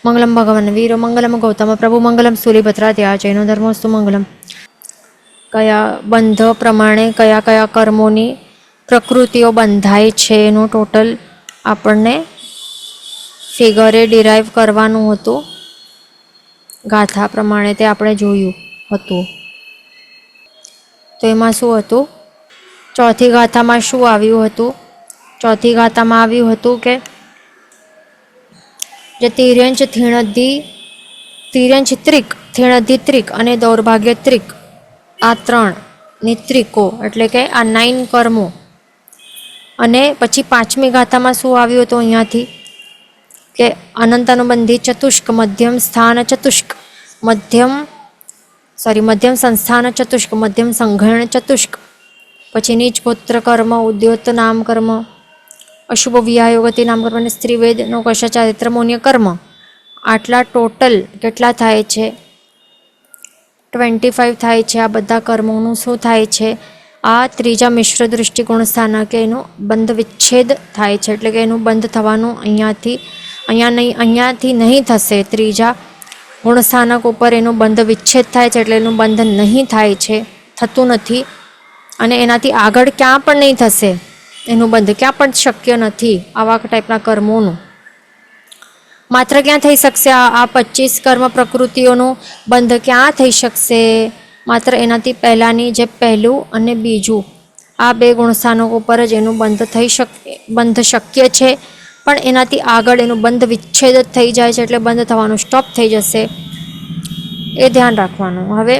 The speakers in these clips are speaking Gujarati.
મંગલમ ભગવાન વીરો મંગલમ ગૌતમ પ્રભુ મંગલમ સૂલિભદ્રાત્યા જૈનો ધર્મોસ્તુ મંગલમ. કયા બંધ પ્રમાણે કયા કયા કર્મોની પ્રકૃતિઓ બંધાય છે એનું ટોટલ આપણને ફિગરે ડિરાઈવ કરવાનું હતું. ગાથા પ્રમાણે તે આપણે જોયું હતું. તો એમાં શું હતું? ચોથી ગાથામાં શું આવ્યું હતું? ચોથી ગાથામાં આવ્યું હતું કે જે તિર્યંચ ત્રિક થીણધી ત્રિક અને દૌર્ભાગ્ય ત્રિક, આ 3 નિત્રિકો એટલે કે આ 9 કર્મો. અને પછી 5મી ગાથામાં શું આવ્યું હતું અહીંયાથી કે અનંતાનુબંધી ચતુષ્ક, મધ્યમ સંસ્થાન ચતુષ્ક, મધ્યમ સંઘર્ણ ચતુષ્ક, પછી નીચ ગોત્ર કર્મ, ઉદ્યોત નામ કર્મ, અશુભ વિયાયોગતિ નામ કર્મ અને સ્ત્રીવેદ નૌકશ ચારિત્ર મૌન્ય કર્મ. આટલા ટોટલ કેટલા થાય છે? 25 થાય છે. આ બધા કર્મોનું શું થાય છે? આ ત્રીજા મિશ્ર દૃષ્ટિકોણ સ્થાન કે એનું બંધ વિચ્છેદ થાય છે. એટલે કે એનું બંધ થવાનું અહીંયાથી નહીં થશે. ત્રીજા ગુણસ્થાનક ઉપર એનું બંધ વિચ્છેદ થાય છે. એટલે એનું બંધ નહીં થાય છે, થતું નથી. અને એનાથી આગળ ક્યાં પણ નહીં થશે એનું બંધ, ક્યાં પણ શક્ય નથી આવા ટાઈપના કર્મોનું. માત્ર ક્યાં થઈ શકશે? આ 25 કર્મ પ્રકૃતિઓનું બંધ ક્યાં થઈ શકશે? માત્ર એનાથી પહેલાંની જે પહેલું અને બીજું આ 2 ગુણસ્થાનકો પર જ એનું બંધ શક્ય છે. પણ એનાથી આગળ એનું બંધ વિચ્છેદ જ થઈ જાય છે. એટલે બંધ થવાનું સ્ટોપ થઈ જશે, એ ધ્યાન રાખવાનું. હવે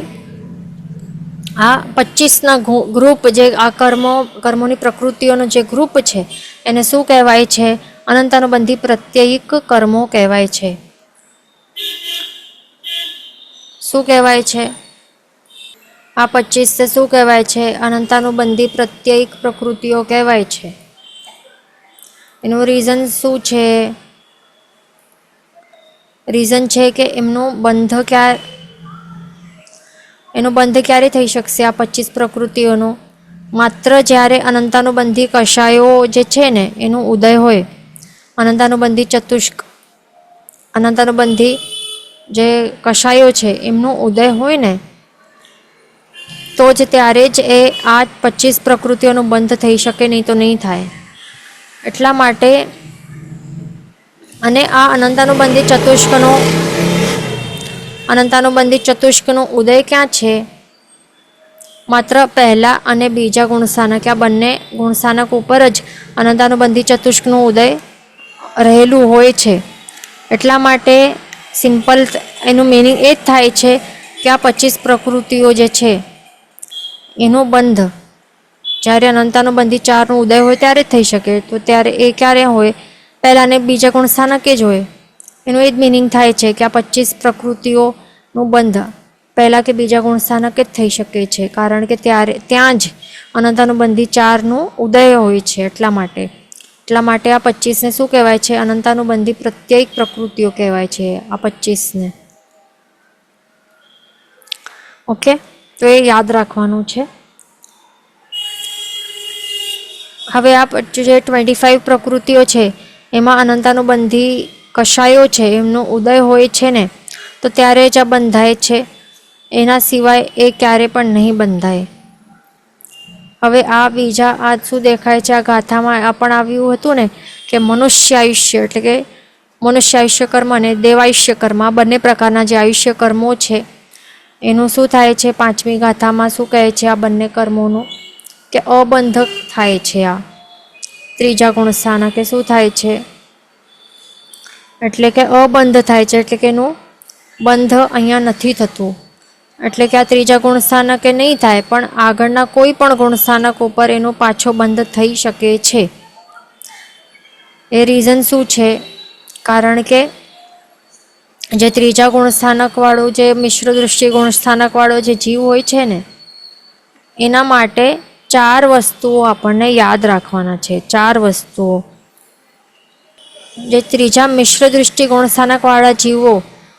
આ 25ના ગ્રુપ, જે આ કર્મોની પ્રકૃતિઓનો જે ગ્રુપ છે એને શું કહેવાય છે? અનંતાનુબંધી પ્રત્યયિક કર્મો કહેવાય છે. શું કહેવાય છે? આ 25 શું કહેવાય છે? અનંતાનુબંધી પ્રત્યયિક પ્રકૃતિઓ કહેવાય છે. એનું રીઝન શું છે? રીઝન છે કે એનું બંધ ક્યારે થઈ શકશે આ 25 પ્રકૃતિઓનો? માત્ર જ્યારે અનંતાનુબંધી કષાયો જે છે ને એનું ઉદય હોય, અનંતાનુબંધી ચતુષ્ક, અનંતાનુબંધી જે કષાયો છે એમનો ઉદય હોય ને, તો જ ત્યારે જ એ આ 25 પ્રકૃતિઓનું બંધ થઈ શકે, નહીં તો નહીં થાય. એટલા માટે અને આ અનંતાનુબંધી ચતુષ્કનો ઉદય ક્યાં છે? માત્ર પહેલા અને બીજા ગુણસ્થાનક, આ બંને ગુણસ્થાનક ઉપર જ અનંતાનુબંધી ચતુષ્કનું ઉદય રહેલું હોય છે. એટલા માટે સિમ્પલ એનું મિનિંગ એ જ થાય છે કે આ 25 પ્રકૃતિઓ જે છે એનો બંધ જ્યારે અનંતાનુબંધી 4નું ઉદય હોય ત્યારે જ થઈ શકે. તો ત્યારે એ ક્યારે હોય? પહેલા અને બીજા ગુણસ્થાનકે જ હોય. એનું એ જ મિનિંગ થાય છે કે આ 25 પ્રકૃતિઓનું બંધ પહેલાં કે બીજા ગુણસ્થાનકે જ થઈ શકે છે. કારણ કે ત્યાં જ અનંતાનુબંધી 4નું ઉદય હોય છે. એટલા માટે આ 25ને શું કહેવાય છે? અનંતાનુબંધી પ્રત્યયિક પ્રકૃતિઓ કહેવાય છે આ 25ને. ઓકે, તો એ યાદ રાખવાનું છે. હવે આ જે 25 પ્રકૃતિઓ છે એમાં અનંતાનુબંધી કષાયો છે એમનો ઉદય હોય છે ને, તો ત્યારે જ આ બંધાય છે. એના સિવાય એ ક્યારે પણ નહીં બંધાય. હવે આ બીજા આ શું દેખાય છે? આ ગાથામાં આ પણ આવ્યું હતું ને કે મનુષ્યાયુષ્ય એટલે કે મનુષ્યાયુષ્ય કર્મ અને દેવાયુષ્ય કર્મ, આ બંને પ્રકારના જે આયુષ્ય કર્મો છે એનું શું થાય છે? 5મી ગાથામાં શું કહે છે? આ બંને કર્મોનું કે અબંધક થાય છે. આ ત્રીજા ગુણસ્થાનકે શું થાય છે? એટલે કે અબંધ થાય છે. એટલે કે એનું બંધ અહીંયા નથી થતું. એટલે કે આ ત્રીજા ગુણસ્થાનકે નહીં થાય, પણ આગળના કોઈ પણ ગુણસ્થાનક ઉપર એનો પાછો બંધ થઈ શકે છે. એ રીઝન શું છે? કારણ કે જે ત્રીજા ગુણસ્થાનકવાળું, જે મિશ્ર દૃષ્ટિ ગુણસ્થાનકવાળો જે જીવ હોય છે ને, એના માટે 4 વસ્તુઓ આપણને યાદ રાખવાના છે. 4 વસ્તુઓ. જે ત્રીજા મિશ્ર દૃષ્ટિ ગુણસ્થાનકવાળા જીવો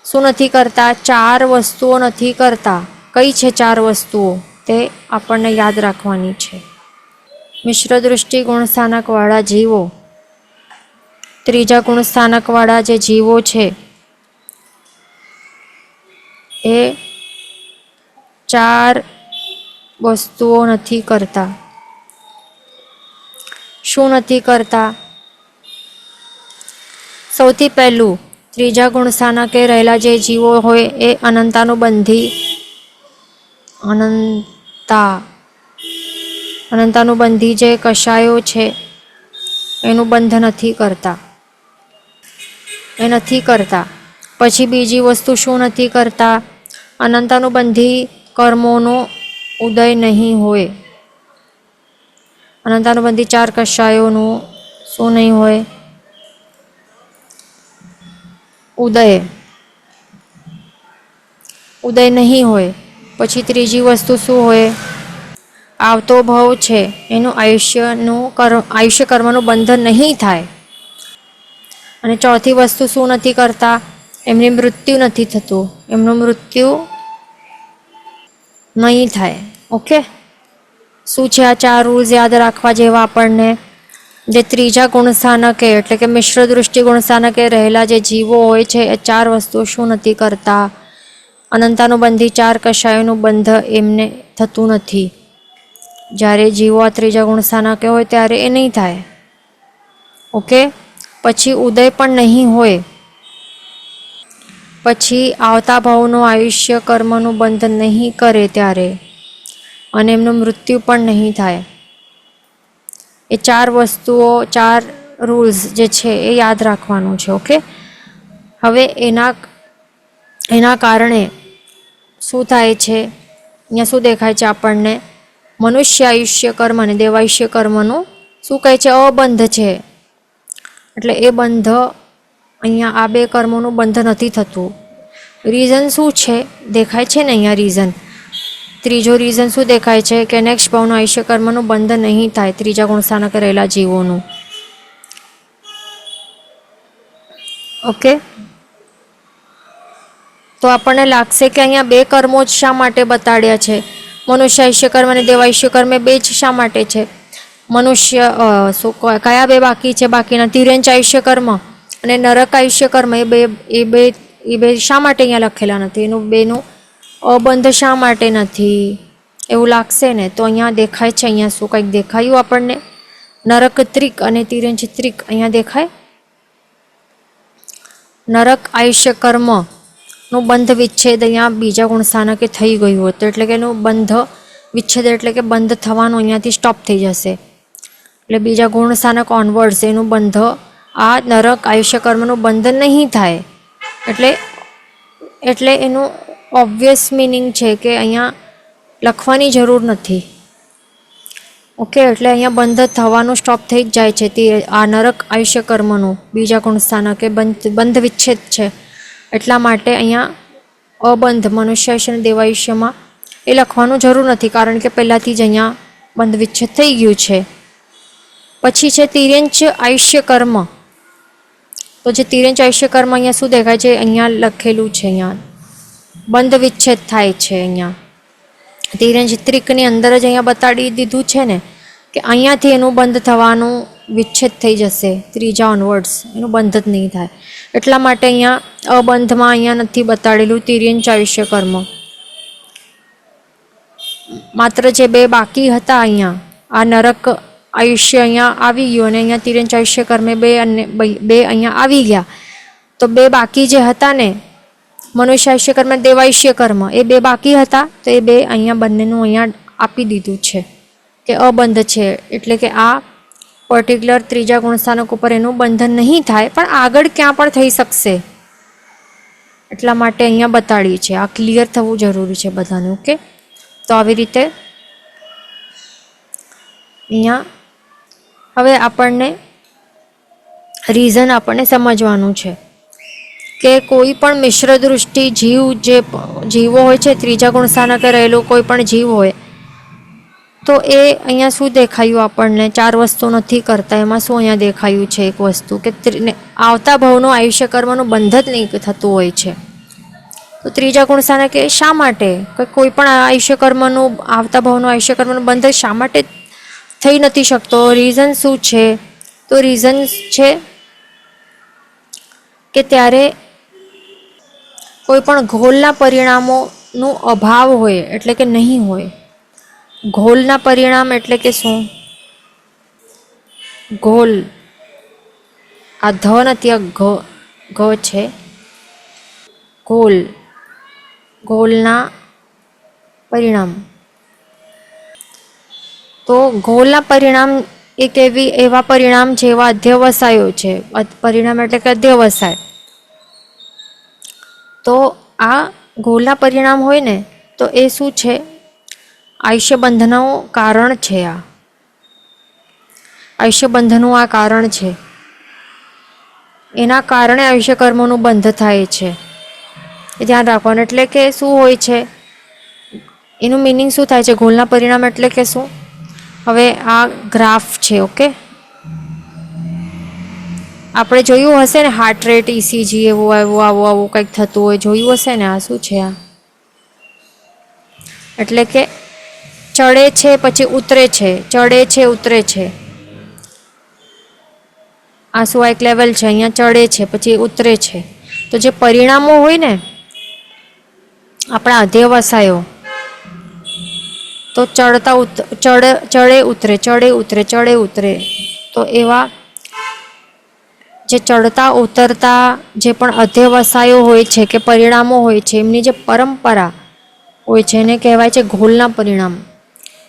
શું નથી કરતા? 4 વસ્તુઓ નથી કરતા. કઈ છે 4 વસ્તુઓ? તે આપણને યાદ રાખવાની છે. મિશ્ર દૃષ્ટિ ગુણસ્થાનકવાળા જીવો, ત્રીજા ગુણસ્થાનકવાળા જે જીવો છે એ 4 વસ્તુઓ નથી કરતા. શું નથી કરતા? સૌથી પહેલું, ત્રીજા ગુણ સ્થાનકે રહેલા જે જીવો હોય એ અનંતાનુબંધી જે કશાયો છે એનું બંધ નથી કરતા. એ નથી કરતા. પછી બીજી વસ્તુ શું નથી કરતા? અનંતાનુબંધી કર્મોનો ઉદય નહીં હોય. અનંતાનુબંધી 4 કશાયોનું શું નહીં હોય? ઉદય નહીં હોય. પછી ત્રીજી વસ્તુ શું હોય? આવતો ભવ છે એનું આયુષ્ય કર્મનું બંધન નહીં થાય. અને ચોથી વસ્તુ શું નથી કરતા? એમની મૃત્યુ નથી થતું. એમનું મૃત્યુ નહીં થાય. ઓકે, શું છે આ 4 રૂલ્સ યાદ રાખવા જેવા આપણને? જે ત્રીજા ગુણસ્થાનકે એટલે કે મિશ્ર દૃષ્ટિ ગુણસ્થાનકે રહેલા જે જીવો હોય છે એ 4 વસ્તુઓ શું નથી કરતા? અનંતાનુબંધી 4 કશાયોનું બંધ એમને થતું નથી. જ્યારે જીવો આ ત્રીજા ગુણસ્થાનકે હોય ત્યારે એ નહીં થાય. ઓકે, પછી ઉદય પણ નહીં હોય. પછી આવતા ભાવનું આયુષ્ય કર્મનું બંધ નહીં કરે ત્યારે, અને એમનું મૃત્યુ પણ નહીં થાય. એ 4 વસ્તુઓ, 4 રૂલ્સ જે છે એ યાદ રાખવાનું છે. ઓકે, હવે એના કારણે શું થાય છે? અહીંયા શું દેખાય છે આપણને? મનુષ્ય આયુષ્ય કર્મ અને દેવાયુષ્ય કર્મનું શું કહે છે? અબંધ છે. એટલે એ બંધ અહીંયા આ 2 કર્મોનું બંધ નથી થતું. રીઝન શું છે? દેખાય છે ને અહીંયા રીઝન. ત્રીજો રીઝન શું દેખાય છે? કે નેક્સ્ટ ભાવનું આયુષ્ય કર્મનું બંધ નહીં થાય ત્રીજા ગુણસ્થાનકે રહેલા જીવોનું. ઓકે, તો આપણને લાગશે કે અહીંયા 2 કર્મો જ શા માટે બતાડ્યા છે? મનુષ્ય આયુષ્ય કર્મ અને દેવાયુષ્ય કર્મ એ 2 જ શા માટે છે? મનુષ્ય કયા 2 બાકી છે? બાકીના તિર્યંચ આયુષ્ય કર્મ અને નરક આયુષ્ય કર્મ એ બે શા માટે અહીંયા લખેલા નથી? એનું 2નું અબંધ શા માટે નથી? એવું લાગશે ને. તો અહીંયા દેખાય છે. અહીંયા શું કંઈક દેખાયું આપણને? નરક ત્રિક અને તિર્યંચ ત્રિક અહીંયા દેખાય. નરક આયુષ્ય કર્મનું બંધ વિચ્છેદ અહીંયા બીજા ગુણસ્થાનકે થઈ ગયું હતું. એટલે કે એનું બંધ વિચ્છેદ એટલે કે બંધ થવાનું અહીંયાથી સ્ટોપ થઈ જશે. એટલે બીજા ગુણસ્થાનક ઓનવર્ડ્સ એનું બંધ, આ નરક આયુષ્ય કર્મનું બંધ નહીં થાય. એટલે એનું ઓબ્વિયસ મિનિંગ છે કે અહીંયા લખવાની જરૂર નથી. ઓકે, એટલે અહીંયા બંધ થવાનું સ્ટોપ થઈ જ જાય છે. તે આ નરક આયુષ્ય કર્મનું બીજા ગુણસ્થાનકે બંધ વિચ્છેદ છે. એટલા માટે અહીંયા અબંધ મનુષ્ય આયુષ્ય અને દેવાયુષ્યમાં એ લખવાનું જરૂર નથી, કારણ કે પહેલાંથી જ અહીંયા બંધ વિચ્છેદ થઈ ગયું છે. પછી છે તિર્યંચ આયુષ્ય કર્મ. તો જે તિર્યંચ આયુષ્ય કર્મ અહીંયા શું દેખાય છે? અહીંયા લખેલું છે. અહીંયા બંધ વિચ્છેદ થાય છે. અહીંયા તિર્યંચ ત્રિકની અંદર જ અહીંયા બતાડી દીધું છે ને કે અહીંયાથી એનું બંધ થવાનું વિચ્છેદ થઈ જશે. ત્રીજા ઓનવર્ડ્સ એનું બંધ જ નહીં થાય. એટલા માટે અહીંયા અબંધમાં અહીંયા નથી બતાડેલું તિર્યંચ આયુષ્ય કર્મ. માત્ર જે 2 બાકી હતા અહીંયા, આ નરક આયુષ્ય અહીંયા આવી ગયું અને અહીંયા તિર્યંચ આયુષ્ય કર્મે 2 અહીંયા આવી ગયા. તો 2 બાકી જે હતા ને, મનુષ્ય આયુષ્ય કર્મ, દેવાયુષ્ય કર્મ, એ 2 બાકી હતા. તો એ 2 અહીંયા બંનેનું અહીંયા આપી દીધું છે કે અબંધ છે. એટલે કે આ પર્ટિક્યુલર ત્રીજા ગુણસ્થાનક ઉપર એનું બંધન નહીં થાય, પણ આગળ ક્યાં પણ થઈ શકશે. એટલા માટે અહીંયા બતાડી છે. આ ક્લિયર થવું જરૂરી છે બધાને. ઓકે, તો આવી રીતે અહીંયા હવે આપણને રીઝન આપણને સમજવાનું છે કે કોઈ પણ મિશ્ર દૃષ્ટિ જીવો હોય છે, ત્રીજા ગુણસ્થાનકે રહેલો કોઈ પણ જીવ હોય તો એ અહીંયા શું દેખાયું આપણને? 4 વસ્તુ નથી કરતા. એમાં શું અહીંયા દેખાયું છે? એક વસ્તુ કે આવતા ભાવનું આયુષ્ય કર્મનું બંધ જ નહીં થતું હોય છે. તો ત્રીજા ગુણસ્થાનકે શા માટે કોઈ પણ આયુષ્ય કર્મનું, આવતા ભાવનું આયુષ્ય કર્મનું બંધ શા માટે થઈ નથી શકતો? રીઝન શું છે? તો રીઝન છે કે ત્યારે કોઈ પણ ઘોલના પરિણામોનું અભાવ હોય એટલે કે નહીં હોય. ઘોલના પરિણામ એટલે કે શું? ઘોલ, આ ધ નથી, આ ઘ છે. ઘોલ, ઘોલના પરિણામ. તો ઘોલના પરિણામ એક એવા પરિણામ જેવા અધ્યવસાયો છે. પરિણામ એટલે કે અધ્યવસાય. તો આ ઘોલના પરિણામ હોય ને તો એ શું છે? આયુષ્યબંધનું કારણ છે. આ આયુષ્યબંધનું આ કારણ છે. એના કારણે આયુષ્ય કર્મોનું બંધ થાય છે. એ ધ્યાન રાખવાનું. એટલે કે શું હોય છે એનું મિનિંગ શું થાય છે? ઘોલના પરિણામ એટલે કે શું? હવે આ ગ્રાફ છે. ઓકે, આપણે જોયું હશે ને, હાર્ટ રેટ, ઇસીજી એવું આવું કંઈક થતું હોય, જોયું હશે ને. આ શું છે? આ એટલે કે ચડે છે પછી ઉતરે છે, ચડે છે ઉતરે છે. આ શું? એક લેવલ છે, અહીંયા ચડે છે પછી ઉતરે છે. તો જે પરિણામો હોય ને આપણા અધ્યવસાયો, તો ચડે ઉતરે, ચડે ઉતરે, ચડે ઉતરે. તો એવા જે ચડતા ઉતરતા જે પણ અધ્યવસાયો હોય છે કે પરિણામો હોય છે, એમની જે પરંપરા હોય છે એને કહેવાય છે ઘોલના પરિણામ.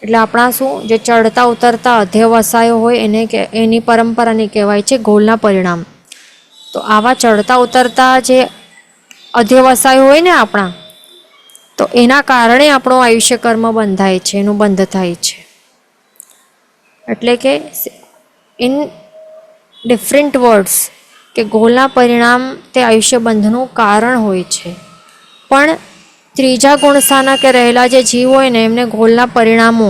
એટલે આપણા શું જે ચડતા ઉતરતા અધ્યવસાયો હોય એની પરંપરાને કહેવાય છે ઘોલના પરિણામ. તો આવા ચડતા ઉતરતા જે અધ્યવસાયો હોય ને આપણા, તો એના કારણે આપણું આયુષ્ય કર્મ બંધાય છે, એનું બંધ થાય છે. એટલે કે ઇન ડિફરન્ટ વર્ડ્સ કે ઘોલના પરિણામ તે આયુષ્ય બંધનું કારણ હોય છે. પણ ત્રીજા ગુણસ્થાનકે કે રહેલા જે જીવ હોય ને એમને ઘોલના પરિણામો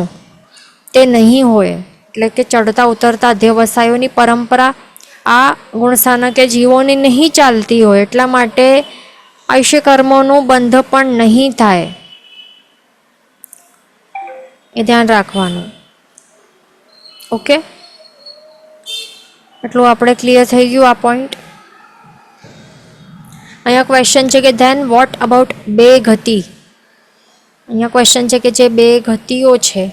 તે નહીં હોય. એટલે કે ચડતા ઉતરતા અધ્યવસાયોની પરંપરા આ ગુણસ્થાનકે કે જીવોની નહીં ચાલતી હોય, એટલા માટે આયુષ્ય કર્મોનું બંધ પણ નહીં થાય. એ ધ્યાન રાખવાનું. ઓકે, એટલું આપણે ક્લિયર થઈ ગયું આ પોઈન્ટ. અહીંયા ક્વેશ્ચન છે કે ધેન વોટ અબાઉટ બે ગતિ. અહીંયા ક્વેશ્ચન છે કે જે બે ગતિઓ છે,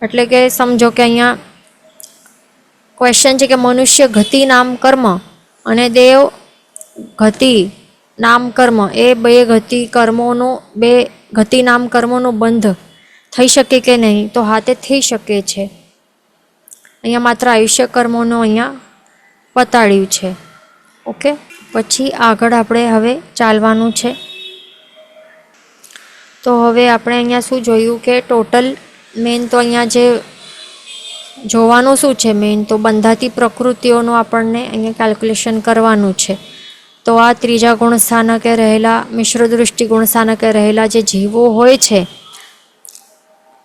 એટલે કે સમજો કે અહીંયા ક્વેશ્ચન છે કે મનુષ્ય ગતિ નામ કર્મ અને દેવ ગતિ નામ કર્મ, એ બે ગતિ નામ કર્મોનું બંધ થઈ શકે કે નહીં? તો હા, તે થઈ શકે છે. અહીંયા માત્ર આયુષ્ય કર્મોનું અહીંયા બતાડ્યું છે. ઓકે, પછી આગળ આપણે હવે ચાલવાનું છે. તો હવે આપણે અહીંયા શું જોયું કે ટોટલ મેઇન તો અહીંયા જે જોવાનું શું છે, મેઇન તો બંધાતી પ્રકૃતિઓનું આપણને અહીંયા કેલ્ક્યુલેશન કરવાનું છે. તો આ ત્રીજા ગુણસ્થાનકે રહેલા, મિશ્ર દૃષ્ટિ ગુણસ્થાનકે રહેલા જે જીવો હોય છે,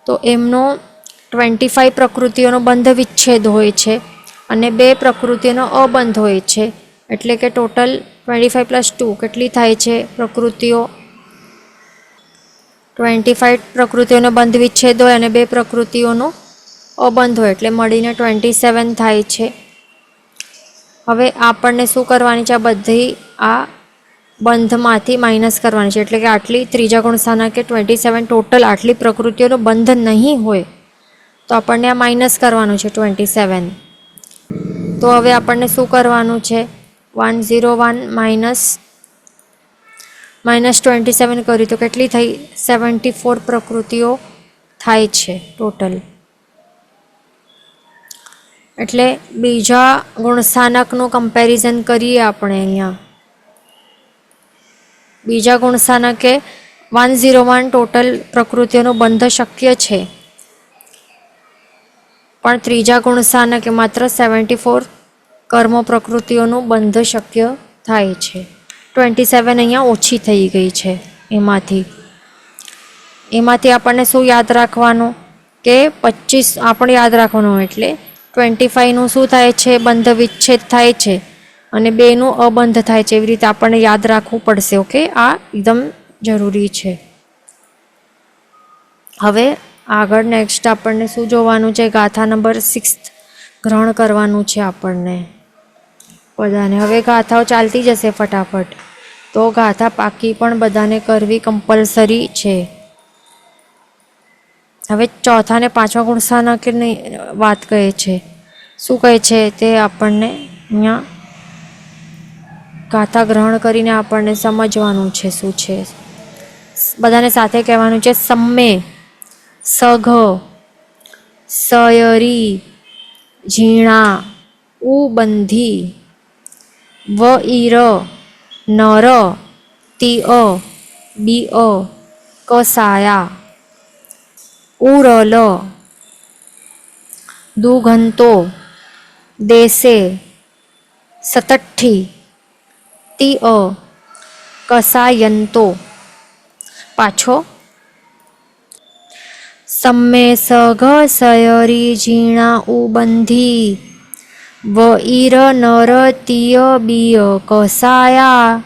તો એમનો 25 પ્રકૃતિઓનો બંધ વિચ્છેદ હોય છે અને 2 પ્રકૃતિઓનો અબંધ હોય છે. એટલે કે ટોટલ 25 + 2 કેટલી થાય છે પ્રકૃતિઓ? 25 પ્રકૃતિઓનો બંધ વિચ્છેદ હોય અને 2 પ્રકૃતિઓનો અબંધ હોય, એટલે મળીને 27 થાય છે. હવે આપણને શું કરવાની છે? આ બધી આ બંધમાંથી માઇનસ કરવાની છે. એટલે કે આટલી ત્રીજા ગુણસ્થાનકે 27 ટોટલ આટલી પ્રકૃતિઓનો બંધ નહીં હોય તો આપણને આ માઇનસ કરવાનું છે 27. તો હવે આપણને શું કરવાનું છે? 101 માઇનસ 27 કર્યું તો કેટલી થઈ? 74 પ્રકૃતિઓ થાય છે ટોટલ. એટલે બીજા ગુણસ્થાનકનું કમ્પેરિઝન કરીએ આપણે અહીંયા. બીજા ગુણસ્થાનકે 101 ટોટલ પ્રકૃતિઓનો બંધ શક્ય છે, પણ ત્રીજા ગુણસ્થાનકે માત્ર 74 કર્મ પ્રકૃતિઓનું બંધ શક્ય થાય છે. 27 અહીંયા ઓછી થઈ ગઈ છે. એમાંથી આપણને શું યાદ રાખવાનું કે 25 આપણે યાદ રાખવાનું. એટલે 25નું શું થાય છે? બંધ વિચ્છેદ થાય છે અને 2નું અબંધ થાય છે. એવી રીતે આપણને યાદ રાખવું પડશે. ઓકે, આ એકદમ જરૂરી છે. હવે આગળ નેક્સ્ટ આપણને શું જોવાનું છે? ગાથા નંબર 6 ગ્રહણ કરવાનું છે આપણને બધાને. હવે ગાથાઓ ચાલતી જશે ફટાફટ. તો ગાથા પાકી પણ બધાને કરવી કમ્પલસરી છે. હવે ચોથા ને પાંચમા ગુણસ્થાના કે નહીં વાત કહે છે. શું કહે છે તે આપણને અહીંયા ગાથા ગ્રહણ કરીને આપણને સમજવાનું છે શું છે. બધાને સાથે કહેવાનું છે. સમ્મે, સઘ, સયરી, ઝીણા, ઉબંધી, વઈર, નર, તિય, બીઅ, કસાયા, ઉરલ, દુઘંતો, દેશે, સતઠ્ઠી, તિય, કસાયંતો. પાછો. સમ્મે, સઘ, સયરી, ઝીણા, ઉબંધી, વઈર, નર, તિય, બીય, કસાયા,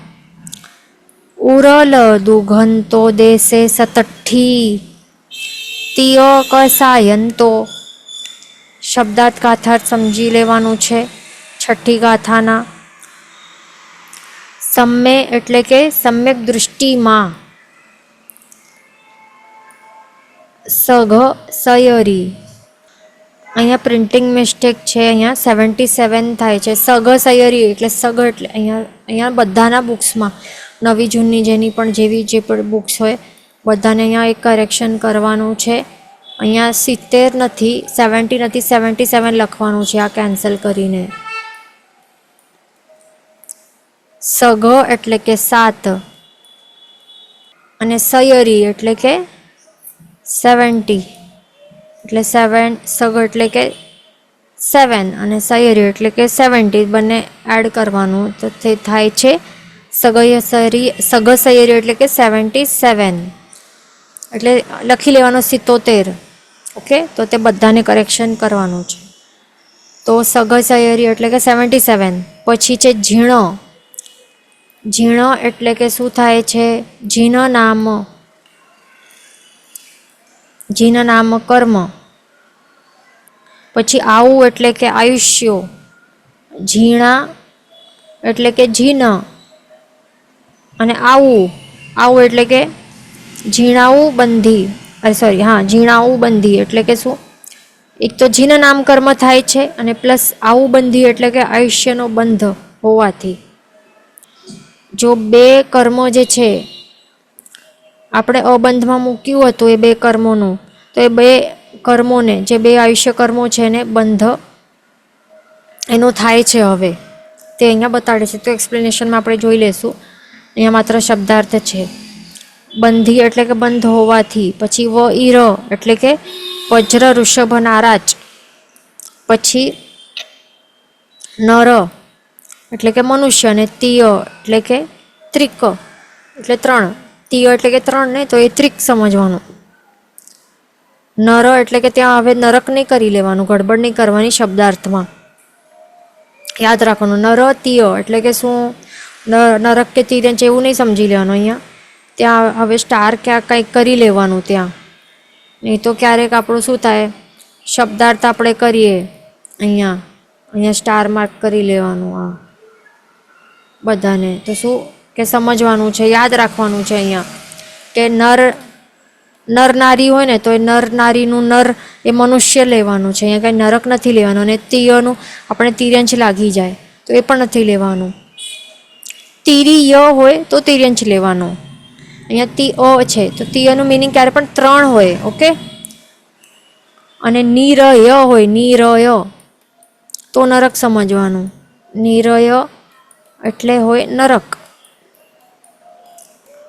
ઉરલ, દુઘંતો, દેશે, સતઠ્ઠી, તિય, કસાયંતો. શબ્દાર્થ ગાથાર્થ સમજી લેવાનું છે છઠ્ઠી ગાથાના. સમ્મે એટલે કે સમ્યક દૃષ્ટિમાં. સઘ, સયરી. અહીંયા પ્રિન્ટિંગ મિસ્ટેક છે. અહીંયા 77 થાય છે. સઘ સયરી એટલે સઘ એટલે અહીંયા બધાના બુક્સમાં નવી જૂની જેની પણ જે પણ બુક્સ હોય બધાને અહીંયા એક કરેક્શન કરવાનું છે. અહીંયા 70 નથી, 70 નથી, 77 લખવાનું છે. આ કેન્સલ કરીને. સઘ એટલે કે 7 અને સયરી એટલે કે 70 એટલે 7. સઘ એટલે કે 7 અને સયરી એટલે કે 70 બંને એડ કરવાનું તો તે થાય છે સઘ સયરી એટલે કે 77 એટલે લખી લેવાનો 77. ઓકે, તો તે બધાને કરેક્શન કરવાનું છે. તો સઘ સયરી એટલે કે 77. પછી છે ઝીણો. ઝીણો એટલે કે શું થાય છે? ઝીણ નામ. ઝીણ નામ કર્મ. પછી આવું એટલે કે આયુષ્યો. ઝીણા એટલે કે ઝીણ અને આવું એટલે કે ઝીણાવું બંધી. સોરી, હા, ઝીણાવું બંધી એટલે કે શું? એક તો ઝીણ નામ કર્મ થાય છે અને પ્લસ આવું બંધી એટલે કે આયુષ્યનો બંધ હોવાથી. જો બે કર્મો જે છે આપણે અબંધમાં મૂક્યું હતું એ બે કર્મોનું, તો એ બે કર્મોને જે બે આયુષ્ય કર્મો છે એને બંધ એનો થાય છે. હવે તે અહીંયા બતાડે છે તો એક્સપ્લેનેશનમાં આપણે જોઈ લેશું. અહીંયા માત્ર શબ્દાર્થ છે. બંધી એટલે કે બંધ હોવાથી. પછી વઈર એટલે કે વજ્ર, ઋષભ, નારાજ. પછી નર એટલે કે મનુષ્ય અને તિય એટલે કે ત્રિક એટલે 3. તિય એટલે કે 3 ને તો એ ત્રિક સમજવાનું. નર એટલે કે ત્યાં હવે નરક નહીં કરી લેવાનું, ગડબડ નહીં કરવાની શબ્દાર્થમાં. યાદ રાખવાનું. નર તિય એટલે કે શું? નરક કે તિર્યંચ એવું નહીં સમજી લેવાનું. અહીંયા ત્યાં હવે સ્ટાર ક્યાં કંઈક કરી લેવાનું ત્યાં. નહીં તો ક્યારેક આપણું શું થાય, શબ્દાર્થ આપણે કરીએ અહીંયા સ્ટાર માર્ક કરી લેવાનું આ બધાને. તો શું કે સમજવાનું છે, યાદ રાખવાનું છે અહીંયા કે નર નારી હોય ને તો એ નર નારીનું નર એ મનુષ્ય લેવાનું છે. અહીંયા કંઈ નરક નથી લેવાનું. અને તિયનું આપણે તિર્યંચ લાગી જાય તો એ પણ નથી લેવાનું. તિરિય હોય તો તિર્યંચ લેવાનું. અહીંયા તિ અ છે તો તિયનું મિનિંગ ક્યારે પણ 3 હોય. ઓકે, અને નિરય હોય, નિરય તો નરક સમજવાનું. નિરય એટલે હોય નરક.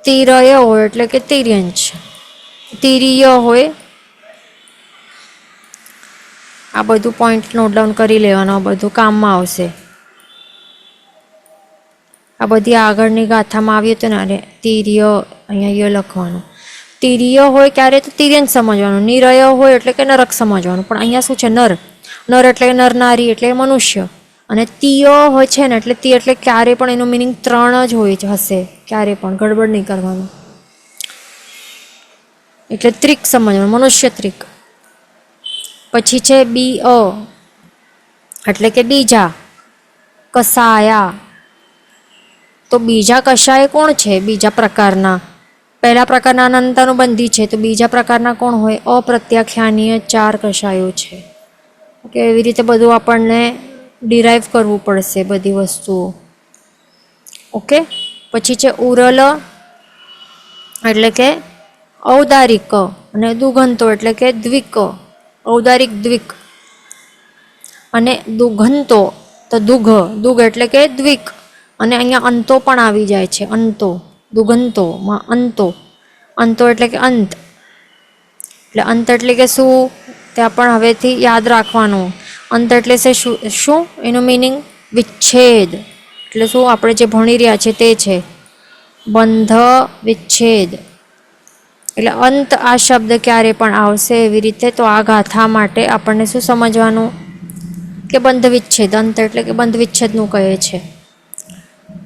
તિરય હોય એટલે કે તિર્યંચ. તિરિય હોય. આ બધું પોઈન્ટ નોટ ડાઉન કરી લેવાનું. આ બધું કામમાં આવશે. આ બધી આગળની ગાથામાં આવ્યું હતું ને. અરે તિર્ય અહીંયા લખવાનું. તિરિય હોય ક્યારે તો તિર્યંચ સમજવાનું. નિરય હોય એટલે કે નરક સમજવાનું. પણ અહીંયા શું છે? નર એટલે નર નારી એટલે મનુષ્ય. અને તિય હોય છે ને એટલે તિ એટલે ક્યારે પણ એનું મિનિંગ 3 જ હોય હશે. ક્યારે પણ ગડબડ નહીં કરવાનું. એટલે ત્રિક સમજવાનું, મનુષ્ય ત્રિક. પછી છે બી અ એટલે કે બીજા. કસાયા તો તો બીજા કશાય કોણ છે? બીજા પ્રકારના, પહેલા પ્રકારના અનંતાનુબંધી છે, તો બીજા પ્રકારના કોણ હોય? અપ્રત્યાખ્યાનીય 4 કશાયો છે. ઓકે, એવી રીતે બધું આપણને ડિરાઈવ કરવું પડશે બધી વસ્તુઓ. ઓકે, પછી છે ઉરલ એટલે કે ઔદારિક અને દુગંતો એટલે કે દ્વિક, ઔદારિક દ્વિક, અને દુગંતો તો દુઘ એટલે કે દ્વિક, અને અહીંયા અંતો પણ આવી જાય છે. અંતો, દુગંતોમાં અંતો એટલે કે અંત. એટલે અંત એટલે કે શું? ત્યાં પણ હવેથી યાદ રાખવાનું. અંત એટલે શું? એનું મિનિંગ વિચ્છેદ. એટલે શું? આપણે જે ભણી રહ્યા છે તે છે બંધ વિચ્છેદ. એટલે અંત આ શબ્દ ક્યારે પણ આવશે એવી રીતે. તો આ ગાથા માટે આપણને શું સમજવાનું? કે બંધ વિચ્છેદ, અંત એટલે કે બંધ વિચ્છેદનું કહે છે.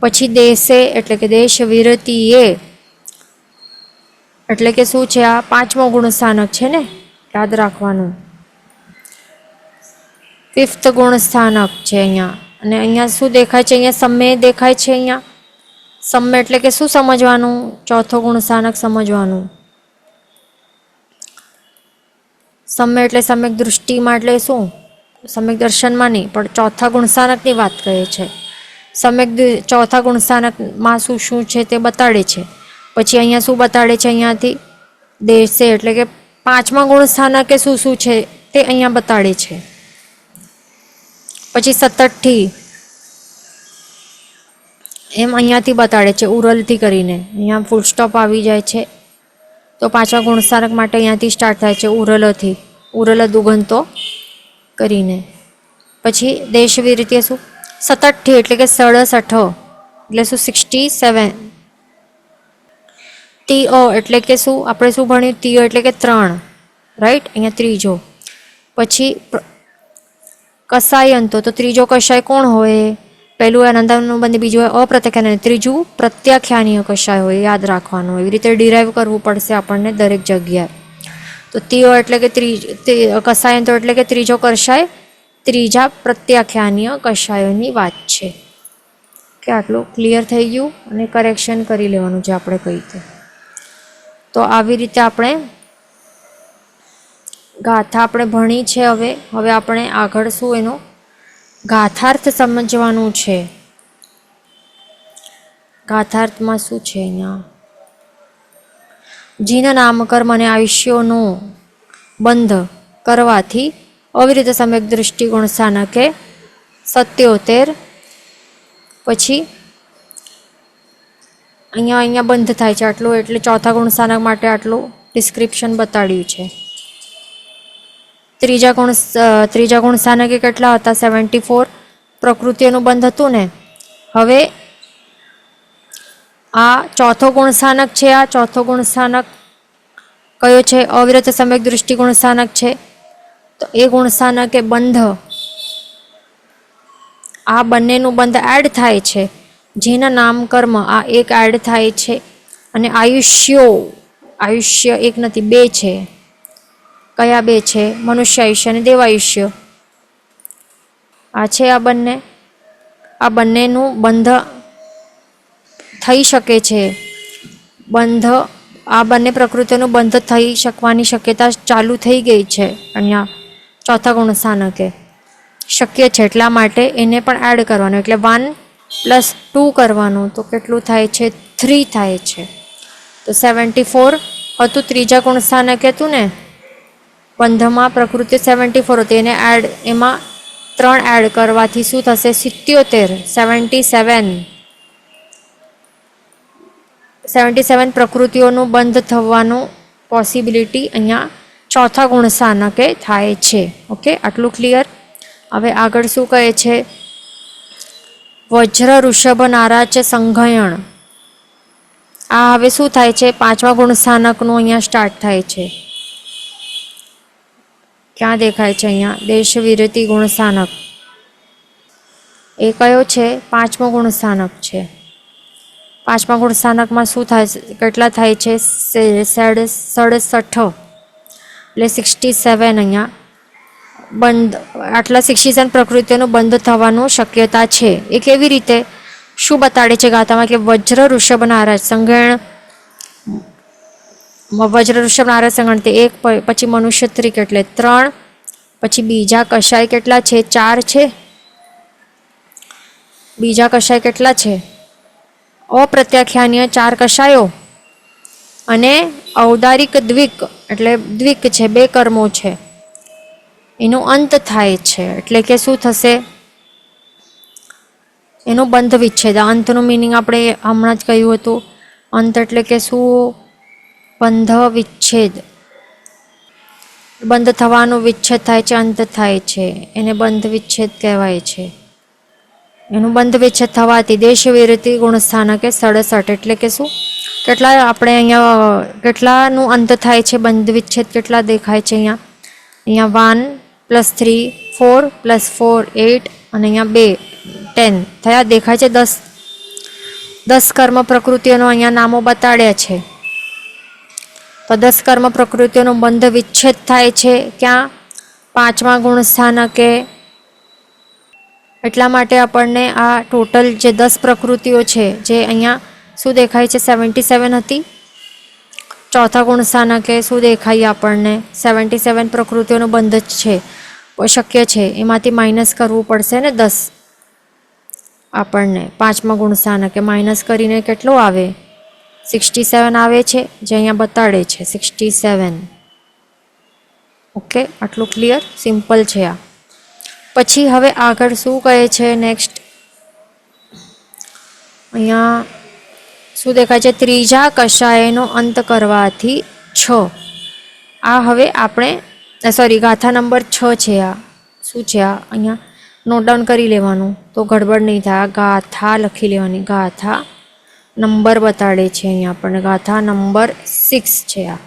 પછી દેશે એટલે કે દેશ વિરતીએ એટલે કે શું છે? આ 5મો ગુણ સ્થાનક છે ને, યાદ રાખવાનું. 5th ગુણ સ્થાનક છે અહીંયા. અને અહીંયા શું દેખાય છે? અહીંયા સમય દેખાય છે. અહીંયા સમય એટલે કે શું સમજવાનું? 4થો ગુણ સ્થાનક સમજવાનું. સમય એટલે સમ્યક દૃષ્ટિમાં, એટલે શું? સમ્યક દર્શનમાં નહીં, પણ 4થા ગુણ સ્થાનકની વાત કહે છે. સમ્યક 4થા ગુણ સ્થાનકમાં શું શું છે તે બતાડે છે. પછી અહીંયા શું બતાડે છે? અહીંયાથી દેશે એટલે કે 5મા ગુણ સ્થાનકે શું શું છે તે અહીંયા બતાડે છે. પછી સતતથી એમ અહીંયાથી બતાડે છે, ઉરલથી કરીને. અહીંયા ફૂલ સ્ટોપ આવી જાય છે. તો 5મા ગુણ સ્થાનક માટે અહીંયાથી સ્ટાર્ટ થાય છે ઉરલથી, ઉરલ દુગંતો કરીને. પછી દેશ વિરતીય શું? સતતથી એટલે કે 67, એટલે શું? 67. તીઅ એટલે કે શું? આપણે શું ભણ્યું? તીઅ એટલે કે 3, રાઈટ? અહીંયા ત્રીજો. પછી કસાયંતો, તો ત્રીજો કશાય કોણ હોય? પહેલું અનંતાનુબંધી, બીજું અપ્રત્યાખ્યાન, ત્રીજું પ્રત્યાખ્યાનીય કશાય હોય. યાદ રાખવાનું. એવી રીતે ડિરાઈવ કરવું પડશે આપણને દરેક જગ્યાએ. તો તીઅ એટલે કે કસાયંતો એટલે કે ત્રીજો કશાય, ત્રીજા પ્રત્યાખ્યાનીય કશાયોની વાત છે. કે આટલું ક્લિયર થઈ ગયું? અને કરેક્શન કરી લેવાનું જે આપણે કહી તે. તો આવી રીતે આપણે ગાથા આપણે ભણી છે. હવે આપણે આગળ શું એનો ગાથાર્થ સમજવાનું છે. ગાથાર્થમાં શું છે? અહીંયા જીન નામકર્મ અને આયુષ્યોનો બંધ કરવાથી અવિરત સમ્યક દૃષ્ટિકોણ સ્થાનકે 77. પછી અહીંયા બંધ થાય છે આટલું. એટલે 4થા ગુણ સ્થાનક માટે આટલું ડિસ્ક્રિપ્શન બતાડ્યું છે. ત્રીજા ગુણ સ્થાનકે કેટલા હતા? 74 પ્રકૃતિઓનું બંધ હતું ને. હવે આ 4થો ગુણ સ્થાનક છે. આ 4થો ગુણ સ્થાનક કયો છે? અવિરત સમ્યક દૃષ્ટિકોણ સ્થાનક છે. તો એ ગુણ સ્થાનકે બંધ, આ બંનેનું બંધ એડ થાય છે. જેના નામ કર્મ આ એક એડ થાય છે. અને આયુષ્ય એક નથી, 2 છે. કયા 2 છે? મનુષ્ય આયુષ્ય અને દેવાયુષ્ય. આ છે આ બંને. આ બંનેનું બંધ થઈ શકે છે. બંધ, આ બંને પ્રકૃતિઓનું બંધ થઈ શકવાની શક્યતા ચાલુ થઈ ગઈ છે અહીંયા 4થા ગુણ સ્થાનકે. શક્ય છે એટલા માટે એને પણ એડ કરવાનું. એટલે 1 + 2 કરવાનું. તો કેટલું થાય છે? 3 થાય છે. તો 74 હતું, ત્રીજા ગુણ સ્થાનકે હતું ને બંધમાં પ્રકૃતિ 74 હતી. એને એમાં 3 એડ કરવાથી શું થશે? 77. 77 પ્રકૃતિઓનું બંધ થવાનું પોસિબિલિટી અહીંયા 4થા ગુણ સ્થાનકે થાય છે. ઓકે, આટલું ક્લિયર? હવે આગળ શું કહે છે? વજ્ર ઋષભ નારાચ સંઘયણ. આ હવે શું થાય છે? 5મા ગુણ સ્થાનકનું અહીંયા સ્ટાર્ટ થાય છે. ક્યાં દેખાય છે? અહીંયા દેશ વિરતી ગુણ સ્થાનક. એ કયો છે? 5મો ગુણ સ્થાનક છે. 5મા ગુણ સ્થાનકમાં શું થાય? કેટલા થાય છે? 67. એટલે 67 અહીંયા બંધ, આટલા 67 પ્રકૃતિઓનું બંધ થવાનું શક્યતા છે. એ કેવી રીતે? શું બતાડે છે ગાથામાં કે વજ્ર ઋષભ નારાજ સંગણ, વજ્ર ઋષભ નારાજ સંગણ તે 1, પછી મનુષ્ય ત્રિક એટલે 3, પછી બીજા કશાય કેટલા છે? 4 છે. બીજા કશાય કેટલા છે? અપ્રત્યાખ્યાનીય 4 કશાયો અને ઔદારિક દ્વિક એટલે દ્વિક છે, 2 કર્મો છે. એનો અંત થાય છે એટલે કે શું થશે? એનો બંધ વિચ્છેદ. અંતનું મિનિંગ આપણે હમણાં જ કહ્યું હતું. અંત એટલે કે શું? બંધ વિચ્છેદ. બંધ થવાનો વિચ્છેદ થાય છે, અંત થાય છે, એને બંધ વિચ્છેદ કહેવાય છે. એનું બંધ વિચ્છેદ થવાથી દેશ વિરતિ ગુણસ્થાનકે 67 એટલે કે શું? કેટલા આપણે અહીંયા કેટલાનું અંત થાય છે? બંધ વિચ્છેદ કેટલા દેખાય છે અહીંયા? અહીંયા 1 + 3 4 + 4 8 અને અહીંયા 2 10 થયા દેખાય છે. 10 કર્મ પ્રકૃતિઓનો અહીંયા નામો બતાડ્યા છે. તો 10 કર્મ પ્રકૃતિઓનો બંધ વિચ્છેદ થાય છે ક્યાં? 5મા ગુણ સ્થાનકે. એટલા માટે આપણને આ ટોટલ જે 10 પ્રકૃતિઓ છે જે અહીંયા શું દેખાય છે? 77 હતી. ચોથા ગુણ સ્થાનકે શું દેખાય આપણને? 77 પ્રકૃતિઓનો બંધ જ છે, શક્ય છે. એમાંથી માઇનસ કરવું પડશે ને 10 આપણને. 5મા ગુણ સ્થાનકે માઇનસ કરીને કેટલું આવે? 67 આવે છે, જે અહીંયા બતાડે છે 67. ઓકે, આટલું ક્લિયર? સિમ્પલ છે આ. પછી હવે આગળ શું કહે છે? નેક્સ્ટ અહીંયા શું દેખાય છે? ત્રીજા કશાયનો અંત કરવાથી 6. આ હવે આપણે ગાથા નંબર 6 છે. આ શું છે? આ અહીંયા નોટ ડાઉન કરી લેવાનું તો ગડબડ નહીં થાય. ગાથા લખી લેવાની. ગાથા નંબર બતાડે છે અહીંયા આપણને. ગાથા નંબર 6 છે આ.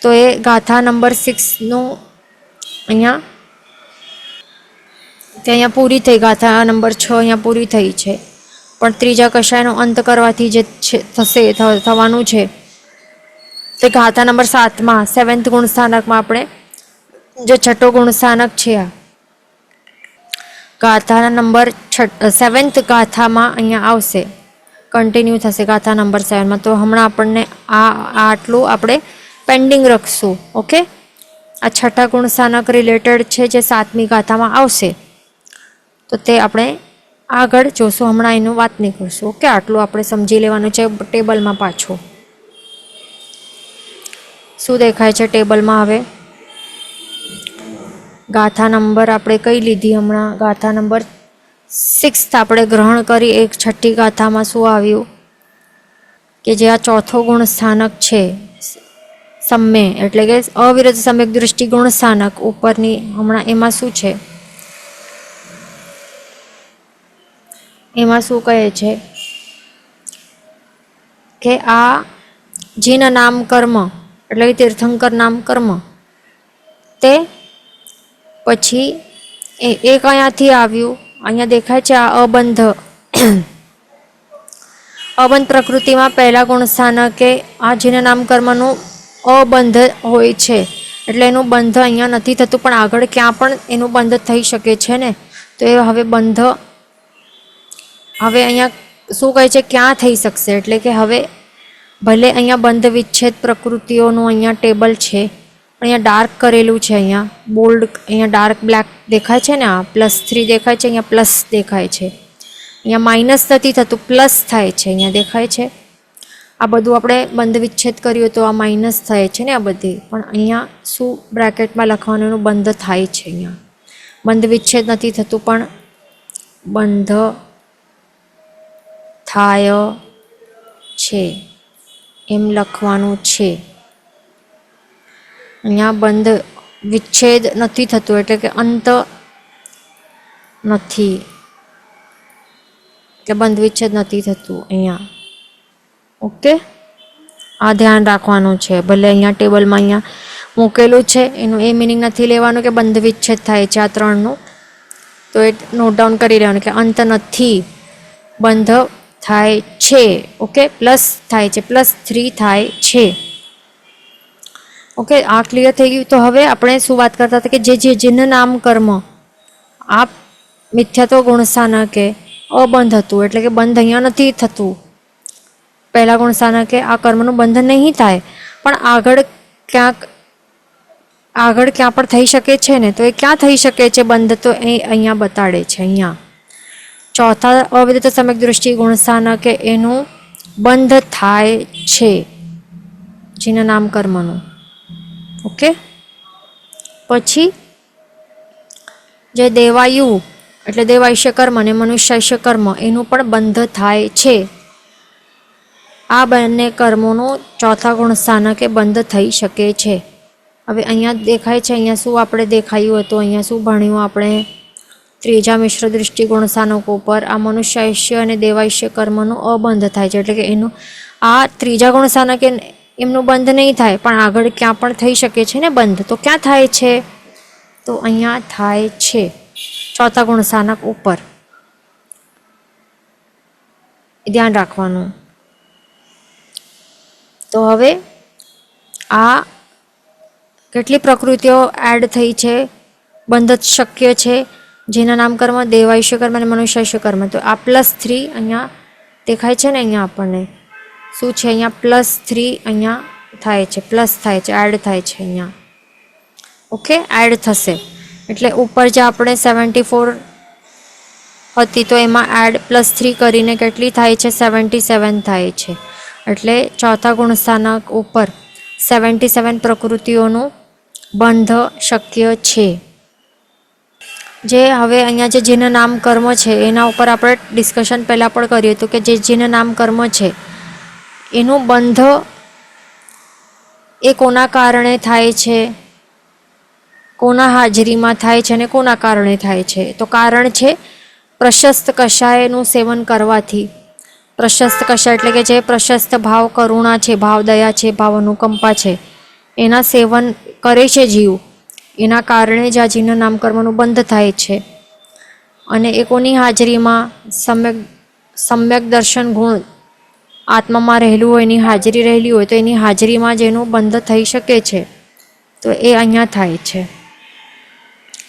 તો એ ગાથા નંબર 6નું અહીંયા અહીંયા પૂરી થઈ. ગાથા નંબર 6 અહીંયા પૂરી થઈ છે. પણ ત્રીજા કશાયનો અંત કરવાથી જે થવાનું છે તે ગાથા નંબર 7માં 7th ગુણ સ્થાનકમાં આપણે જે 6ઠો ગુણ સ્થાનક છે આ ગાથા નંબર 7th ગાથામાં અહીંયા આવશે. કન્ટિન્યુ થશે ગાથા નંબર 7માં. તો હમણાં આપણને આટલું આપણે પેન્ડિંગ રાખશું. ઓકે, આ 6ઠા ગુણ સ્થાનક રિલેટેડ છે જે 7મી ગાથામાં આવશે. તો તે આપણે આગળ જોશું. હમણાં એનું વાત નહીં કરશું. ઓકે, આટલું આપણે સમજી લેવાનું છે. ટેબલમાં પાછું શું દેખાય છે ટેબલમાં? હવે ગાથા નંબર આપણે કઈ લીધી હમણાં? ગાથા નંબર 6 આપણે ગ્રહણ કરી. 6ઠ્ઠી ગાથામાં શું આવ્યું કે જે આ 4થો ગુણ સ્થાનક છે સમ્ય એટલે કે અવિરત સમ્યક દૃષ્ટિ ગુણ સ્થાનક ઉપરની, હમણાં એમાં શું છે? એમાં શું કહે છે કે આ જીન નામ કર્મ એટલે કે તીર્થંકર નામ કર્મ તે પછી એક અહીંયાથી આવ્યું. અહીંયા દેખાય છે આ અબંધ. અબંધ પ્રકૃતિમાં પહેલા ગુણ સ્થાનકે આ જીન નામ કર્મનું અબંધ હોય છે એટલે એનું બંધ અહીંયા નથી થતું, પણ આગળ ક્યાં પણ એનું બંધ થઈ શકે છે ને. તો એ હવે બંધ હવે અહીંયા શું કહે છે? ક્યાં થઈ શકશે? એટલે કે હવે ભલે અહીંયા બંધ વિચ્છેદ પ્રકૃતિઓનું અહીંયા ટેબલ છે, પણ અહીંયા ડાર્ક કરેલું છે. અહીંયા બોલ્ડ, અહીંયા ડાર્ક બ્લેક દેખાય છે ને. આ +3 દેખાય છે, અહીંયા પ્લસ દેખાય છે. અહીંયા માઇનસ નથી થતું, પ્લસ થાય છે. અહીંયા દેખાય છે. આ બધું આપણે બંધ વિચ્છેદ કર્યું તો આ માઇનસ થાય છે ને આ બધી. પણ અહીંયા શું બ્રેકેટમાં લખવાનું? એનું બંધ થાય છે. અહીંયા બંધ વિચ્છેદ નથી થતું પણ બંધ થાય છે એમ લખવાનું છે. અહીંયા બંધ વિચ્છેદ નથી થતું એટલે કે અંત નથી, એટલે બંધ વિચ્છેદ નથી થતું અહીંયા. ઓકે, આ ધ્યાન રાખવાનું છે. ભલે અહીંયા ટેબલમાં અહીંયા મૂકેલું છે એનું એ મિનિંગ નથી લેવાનું કે બંધ વિચ્છેદ થાય છે આ 3નું. તો એ નોટ ડાઉન કરી લેવાનું કે અંત નથી, બંધ થાય છે. ઓકે, પ્લસ થાય છે, +3 થાય છે. ઓકે, આ ક્લિયર થઈ ગયું. તો હવે આપણે શું વાત કરતા હતા કે જે જીન નામ કર્મ આ મિથ્યાત્વ ગુણ સ્થાનકે અબંધ હતું, એટલે કે બંધ અહીંયા નથી થતું. પહેલા ગુણ સ્થાનકે આ કર્મનું બંધન નહીં થાય, પણ આગળ ક્યાં પણ થઈ શકે છે ને, તો એ ક્યાં થઈ શકે છે બંધ, તો એ અહીંયા બતાડે છે. અહીંયા ચોથા અવિદિત સમ્યક દૃષ્ટિ ગુણ સ્થાનકે એનું બંધ થાય છે જીન નામ કર્મનું. ઓકે, પછી જે દેવાયુ એટલે દેવાયુષ્ય કર્મ અને મનુષ્યાયુષ્ય કર્મ એનું પણ બંધ થાય છે. આ બંને કર્મોનું ચોથા ગુણ સ્થાનકે બંધ થઈ શકે છે. હવે અહીંયા દેખાય છે, અહીંયા શું આપણે દેખાયું હતું, અહીંયા શું ભણ્યું આપણે, ત્રીજા મિશ્ર દૃષ્ટિ ગુણ સ્થાનકો પર આ મનુષ્યાયુષ્ય અને દેવાયુષ્ય કર્મનું અબંધ થાય છે. એટલે કે એનું આ ત્રીજા ગુણ સ્થાનકે એમનું બંધ નહીં થાય, પણ આગળ ક્યાં પણ થઈ શકે છે ને બંધ. તો ક્યાં થાય છે, તો અહીંયા થાય છે ચોથા ગુણ સ્થાનક ઉપર. ધ્યાન રાખવાનું. તો હવે આ કેટલી પ્રકૃતિઓ એડ થઈ છે, બંધ શક્ય છે જેના નામ કર્મ, દેવાયુષ્ય કર્મ અને મનુષ્યાયુષ્ય કર્મ. તો આ +3 અહીંયા દેખાય છે ને, અહીંયા આપણને શું છે, અહીંયા +3 અહીંયા થાય છે, પ્લસ થાય છે, એડ થાય છે અહીંયા. ઓકે, એડ થશે એટલે ઉપર જે આપણે 74 હતી તો એમાં એડ +3 કરીને કેટલી થાય છે, 77 થાય છે. એટલે ચોથા ગુણ સ્થાનક ઉપર 77 પ્રકૃતિઓનું બંધ શક્ય છે. જે હવે અહીંયા જે જીન નામ કર્મ છે એના ઉપર આપણે ડિસ્કશન પહેલાં પણ કર્યું હતું કે જે જીન નામ કર્મ છે એનું બંધ એ કોના કારણે થાય છે, કોના હાજરીમાં થાય છે અને કોના કારણે થાય છે. તો કારણ છે પ્રશસ્ત કષાયનું સેવન કરવાથી. પ્રશસ્ત કષાય એટલે કે જે પ્રશસ્ત ભાવ કરુણા છે, ભાવ દયા છે, ભાવ અનુકંપા છે, એના સેવન કરે છે જીવ, એના કારણે જ આ જીન નામ કર્મનું બંધ થાય છે. અને એ કોની હાજરીમાં, સમ્યક દર્શન ગુણ આત્મામાં રહેલું હોય, એની હાજરી રહેલી હોય, તો એની હાજરીમાં જ એનું બંધ થઈ શકે છે. તો એ અહીંયા થાય છે.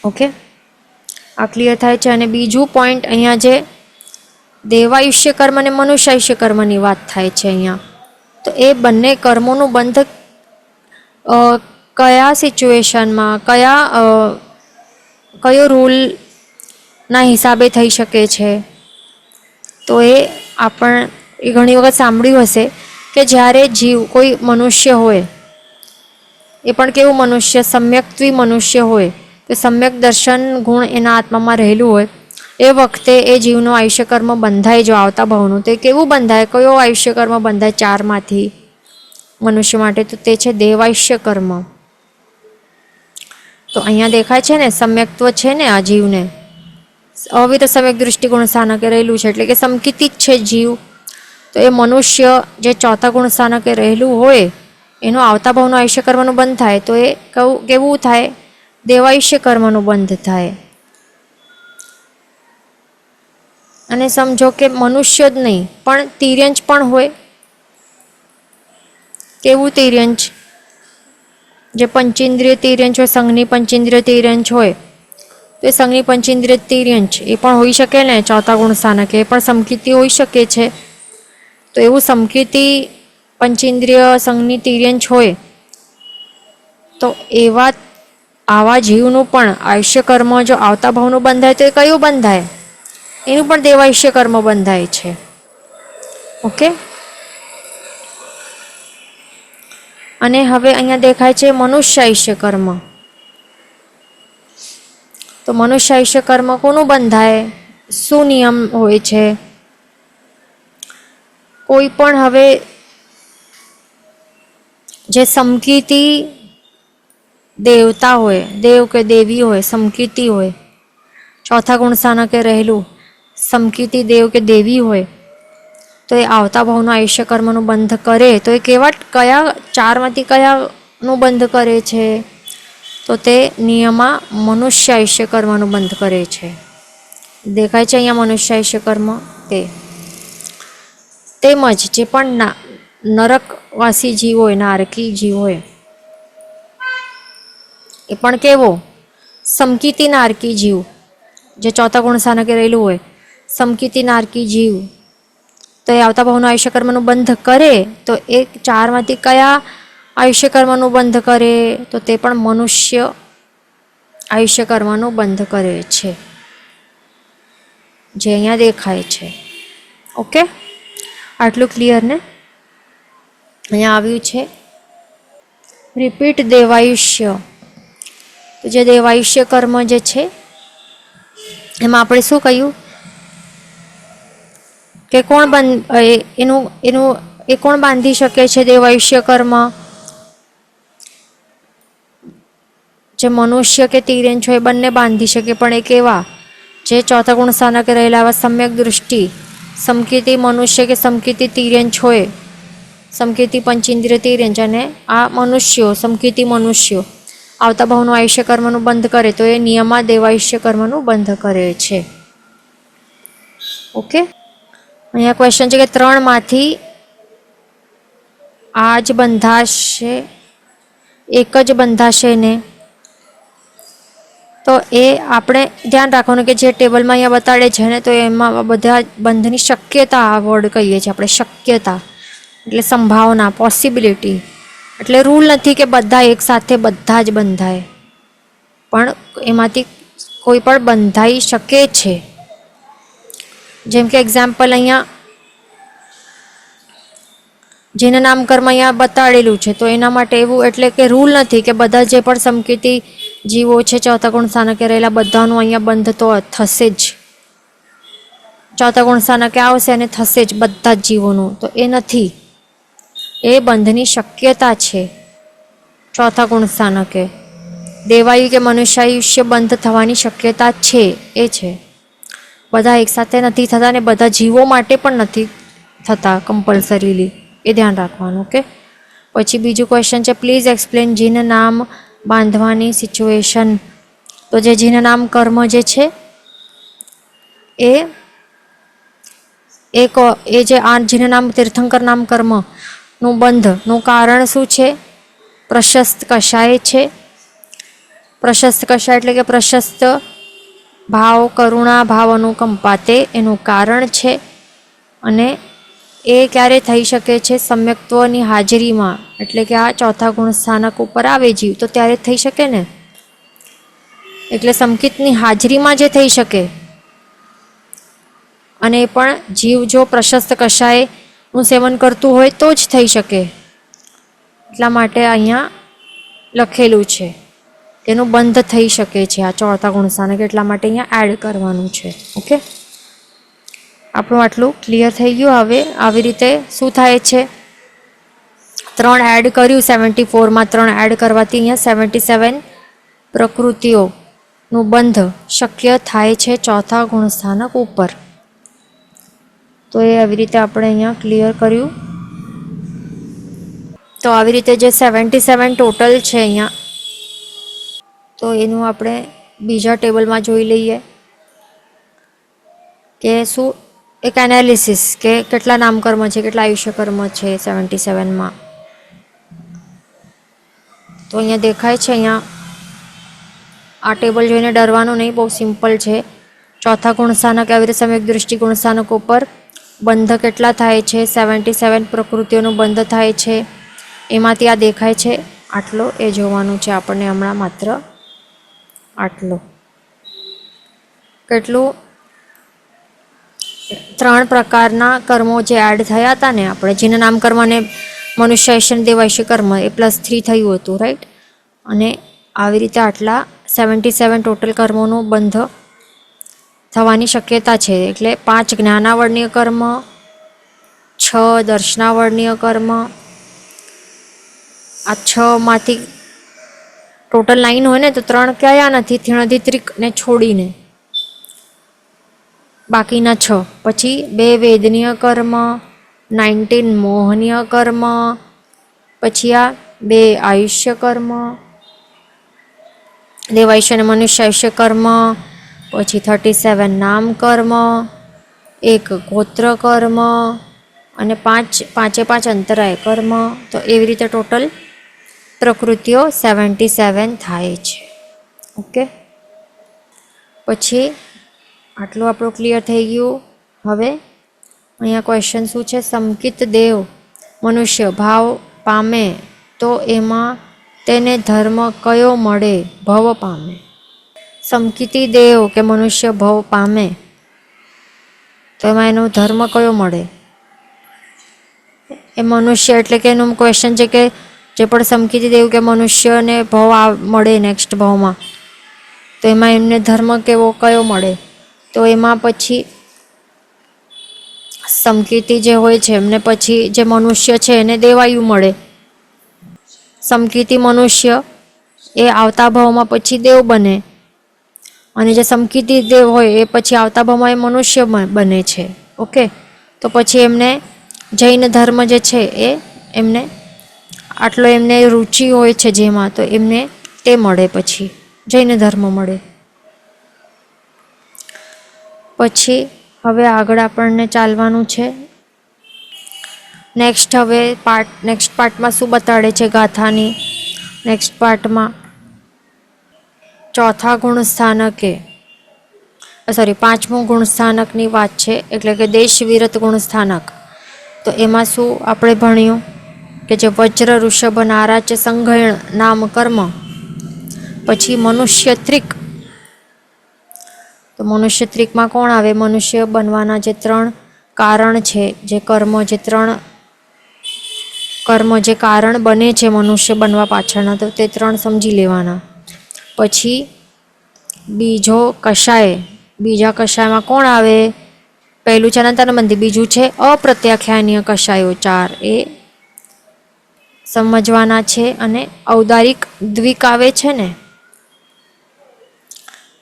ઓકે, આ ક્લિયર થાય છે. અને બીજું પોઈન્ટ અહીંયા જે દેવાયુષ્ય કર્મ અને મનુષ્યાયુષ્ય કર્મની વાત થાય છે અહીંયા, તો એ બંને કર્મોનું બંધ કયા સિચ્યુએશનમાં, કયો રૂલના હિસાબે થઈ શકે છે. તો એ ઘણી વખત સાંભળ્યું હશે કે જ્યારે જીવ કોઈ મનુષ્ય હોય, એ પણ કેવું મનુષ્ય, સમ્યક્ત્વી મનુષ્ય હોય, તો સમ્યક દર્શન ગુણ એના આત્મામાં રહેલું હોય, એ વખતે એ જીવનું આયુષ્ય કર્મ બંધાય જો આવતા ભાવનું, તો એ કેવું બંધાય, કયો આયુષ્ય કર્મ બંધાય 4માંથી મનુષ્ય માટે, તો તે છે દેવાયુષ્ય કર્મ. તો અહીંયા દેખાય છે ને સમ્યક્ત્વ છે ને આ જીવને, અવિત સમ્યક દૃષ્ટિગુણ સ્થાનકે રહેલું છે, એટલે કે સમકિતી જ છે જીવ. તો એ મનુષ્ય જે ચોથા ગુણ સ્થાનકે રહેલું હોય એનું આવતા ભાવનું આયુષ્ય કર્મનું બંધ થાય, તો એ કેવું થાય, દેવાયુષ્ય કર્મનું બંધ થાય. અને સમજો કે મનુષ્ય જ નહીં પણ તિર્યંચ પણ હોય. કેવું તિર્યંચ, જે પંચેન્દ્રિય તિર્યંચ હોય, સંઘની પંચેન્દ્રિય તિર્યંચ હોય, તો એ સંઘની પંચેન્દ્રિય તિર્યંચ એ પણ હોઈ શકે ને ચોથા ગુણ સ્થાનકે, એ પણ સમકીર્તિ હોઈ શકે છે. તો એવું સમકીર્તિ પંચેન્દ્રિય સંઘની તિર્યંચ હોય તો આવા જીવનું પણ આયુષ્ય કર્મ જો આવતા ભાવનું બંધાય તો એ કયું બંધાય, એનું પણ દેવાયુષ્ય કર્મ બંધાય છે. ઓકે, અને હવે અહીંયા દેખાય છે મનુષ્યાયુષ્ય કર્મ. તો મનુષ્યાયુષ્ય કર્મ કોનું બંધાય, શું નિયમ હોય છે. કોઈ પણ હવે જે સમકીર્તિ દેવતા હોય, દેવ કે દેવી હોય, સમકીર્તિ હોય, ચોથા ગુણ સ્થાનકે રહેલું સમકીર્તિ દેવ કે દેવી હોય, તો એ આવતા ભાવનું આયુષ્ય કર્મનું બંધ કરે. તો એ કયા 4માંથી કયાનું બંધ કરે છે, તો તે નિયમમાં મનુષ્યાયુષ્ય કર્મનું બંધ કરે છે. દેખાય છે અહીંયા મનુષ્યાયુષ્ય કર્મ. તેમજ જે પણ નરકવાસી જીવ હોય, નારકી જીવ હોય, એ પણ કેવો, સમકીર્તિ નારકી જીવ જે ચોથા ગુણ સ્થાનકે રહેલું હોય, સમકીતી નારકી જીવ, તો એ આવતા ભાવનું આયુષ્ય કર્મનું બંધ કરે તો એ ચારમાંથી કયા આયુષ્ય કર્મનું બંધ કરે? તો તે પણ મનુષ્ય આયુષ્ય કર્મનું બંધ કરે છે, જે અહીંયા દેખાય છે. ઓકે, આટલું ક્લિયર ને? અહીંયા આવ્યું છે રિપીટ દેવાયુષ્ય. તો જે દેવાયુષ્ય કર્મ જે છે એમાં આપણે શું કહ્યું કે કોણ એ કોણ બાંધી શકે છે દેવાયુષ્ય કર્મ? જે મનુષ્ય કે તિર્યંચ હોય બંને બાંધી શકે, પણ એ કેવા? જે ચોથા ગુણ સ્થાનકે રહેલા આવા સમ્યક દૃષ્ટિ સમકીતી મનુષ્ય કે સમકીતી તિર્યંચ હોય, સમકીતી પંચેન્દ્રિય તિર્યંચ, અને આ મનુષ્યો સમકીતી મનુષ્યો આવતા ભાવનું આયુષ્ય કર્મનું બંધ કરે તો એ નિયમા દેવાયુષ્ય કર્મનું બંધ કરે છે. ઓકે, અહીંયા ક્વેશ્ચન છે કે 3માંથી આ જ બંધાશે, એક જ બંધાશે ને? તો એ આપણે ધ્યાન રાખવાનું કે જે ટેબલમાં અહીંયા બતાડે છે ને, તો એમાં બધા બંધની શક્યતા આ વર્ડ કહીએ છીએ આપણે, શક્યતા એટલે સંભાવના, પોસિબિલિટી. એટલે રૂલ નથી કે બધા એકસાથે બધા જ બંધાય, પણ એમાંથી કોઈ પણ બંધાઈ શકે છે. જેમ કે એક્ઝામ્પલ અહીંયા જેના નામ કર્મ અહીંયા બતાડેલું છે, તો એના માટે એવું એટલે કે રૂલ નથી કે બધા જે પણ સમકીતી જીવો છે ચોથા ગુણ સ્થાનકે રહેલા બધાનું અહીંયા બંધ તો થશે જ, ચોથા ગુણ સ્થાનકે આવશે અને થશે જ બધા જ જીવોનું. તો એ નથી, એ બંધની શક્યતા છે. ચોથા ગુણ સ્થાનકે દેવાયુ કે મનુષ્યાયુષ્ય બંધ થવાની શક્યતા છે, એ છે. બધા એકસાથે નથી થતા ને બધા જીવો માટે પણ નથી થતા કમ્પલસરીલી, એ ધ્યાન રાખવાનું. ઓકે, પછી બીજું ક્વેશ્ચન છે પ્લીઝ એક્સપ્લેન જીન નામ બાંધવાની સિચ્યુએશન. તો જે જીન નામ કર્મ જે છે એ જે આ જીન નામ તીર્થંકર નામ કર્મનું બંધનું કારણ શું છે? પ્રશસ્ત કષાય છે. પ્રશસ્ત કષાય એટલે કે પ્રશસ્ત ભાવ, કરુણા ભાવ, અનુકંપાતે એનું કારણ છે. અને એ ક્યારે થઈ શકે છે? સમ્યક્ત્વની હાજરીમાં, એટલે કે આ ચોથા ગુણ સ્થાનક ઉપર આવે જીવ તો ત્યારે થઈ શકે ને, એટલે સમકિતની હાજરીમાં જે થઈ શકે. અને એ પણ જીવ જો પ્રશસ્ત કષાયનું સેવન કરતું હોય તો જ થઈ શકે. એટલા માટે અહીંયા લખેલું છે એનું બંધ થઈ શકે છે આ ચોથા ગુણ સ્થાનક, એટલા માટે અહીંયા એડ કરવાનું છે. ઓકે, આપણું આટલું ક્લિયર થઈ ગયું. હવે આવી રીતે શું થાય છે? 3 એડ કર્યું 74માં, 3 એડ કરવાથી અહીંયા 77 પ્રકૃતિઓનું બંધ શક્ય થાય છે ચોથા ગુણ સ્થાનક ઉપર. તો એ આવી રીતે આપણે અહીંયા ક્લિયર કર્યું. તો આવી રીતે જે 77 ટોટલ છે અહીંયા, તો એનું આપણે બીજા ટેબલમાં જોઈ લઈએ કે શું એક એનાલિસિસ કે કેટલા નામકર્મ છે, કેટલા આયુષ્ય કર્મ છે 77માં. તો અહીંયા દેખાય છે, અહીંયા આ ટેબલ જોઈને ડરવાનું નહીં, બહુ સિમ્પલ છે. ચોથા ગુણ સ્થાનક આવી રીતે સમ્યક દૃષ્ટિ ગુણ સ્થાનક ઉપર બંધ કેટલા થાય છે? 77 પ્રકૃતિઓનું બંધ થાય છે. એમાંથી આ દેખાય છે આટલો, એ જોવાનું છે આપણને હમણાં, માત્ર આટલો. કેટલું? 3 પ્રકારના કર્મો જે એડ થયા હતા ને આપણે, જેના નામ કર્મ અને મનુષ્યાયુષ્ય દેવાયુષ્ય કર્મ, એ +3 થયું હતું, રાઈટ? અને આવી રીતે આટલા 77 ટોટલ કર્મોનું બંધ થવાની શક્યતા છે. એટલે 5 જ્ઞાનાવર્ણીય કર્મ, 6 દર્શનાવર્ણીય કર્મ. આ 6માંથી ટોટલ 9 હોય ને, તો 3 કયા નથી? થિણધિત્રિક ને છોડીને બાકીના 6. પછી 2 વેદનીય કર્મ, 19 મોહનીય કર્મ, પછી આ 2 આયુષ્ય કર્મ, દેવાયુષ્ય અને મનુષ્યાયુષ્ય કર્મ, પછી 37 નામ કર્મ, 1 ગોત્ર કર્મ અને 5 અંતરાય કર્મ. તો એવી રીતે ટોટલ પ્રકૃતિઓ 77 થાય છે. ઓકે, પછી આટલું આપણું ક્લિયર થઈ ગયું. હવે અહીંયા ક્વેશ્ચન શું છે? સમકિત દેવ મનુષ્ય ભાવ પામે તો એમાં તેને ધર્મ કયો મળે? ભવ પામે. સમકિતી દેવ કે મનુષ્ય ભવ પામે તો એમાં એનો ધર્મ કયો મળે? એ મનુષ્ય એટલે કે એનું ક્વેશ્ચન છે કે જે પણ સમકિતી દેવ કે મનુષ્યને ભવ મળે નેક્સ્ટ ભવમાં, તો એમાં એમને ધર્મ કેવો કયો મળે? તો એમાં પછી સમકિતી જે હોય છે એમને પછી જે મનુષ્ય છે એને દેવાયુ મળે. સમકિતી મનુષ્ય એ આવતા ભાવમાં પછી દેવ બને, અને જે સમકિતી દેવ હોય એ પછી આવતા ભાવમાં એ મનુષ્ય બને છે. ઓકે, તો પછી એમને જૈન ધર્મ જે છે એ એમને આટલો એમને રુચિ હોય છે જેમાં, તો એમને તે મળે, પછી જૈન ધર્મ મળે. પછી હવે આગળ આપણને ચાલવાનું છે. નેક્સ્ટ પાર્ટમાં શું બતાડે છે ગાથાની? નેક્સ્ટ પાર્ટમાં ચોથા ગુણ સ્થાનકે પાંચમું ગુણ સ્થાનકની વાત છે, એટલે કે દેશ વિરત ગુણ સ્થાનક. તો એમાં શું આપણે ભણ્યું કે જે વજ્ર ઋષભ નારાચ સંઘયણ નામ કર્મ, પછી મનુષ્ય ત્રિક. તો મનુષ્ય ત્રિકમાં કોણ આવે? મનુષ્ય બનવાના જે 3 કારણ છે, જે કર્મ જે કારણ બને છે મનુષ્ય બનવા પાછળના, તો તે 3 સમજી લેવાના. પછી બીજા કષાયમાં કોણ આવે? પહેલું છે અનંતાનુબંધી, બીજું છે અપ્રત્યાખ્યાનીય કષાયો 4, એ સમજવાના છે. અને ઔદારિક દ્વિક આવે છે ને,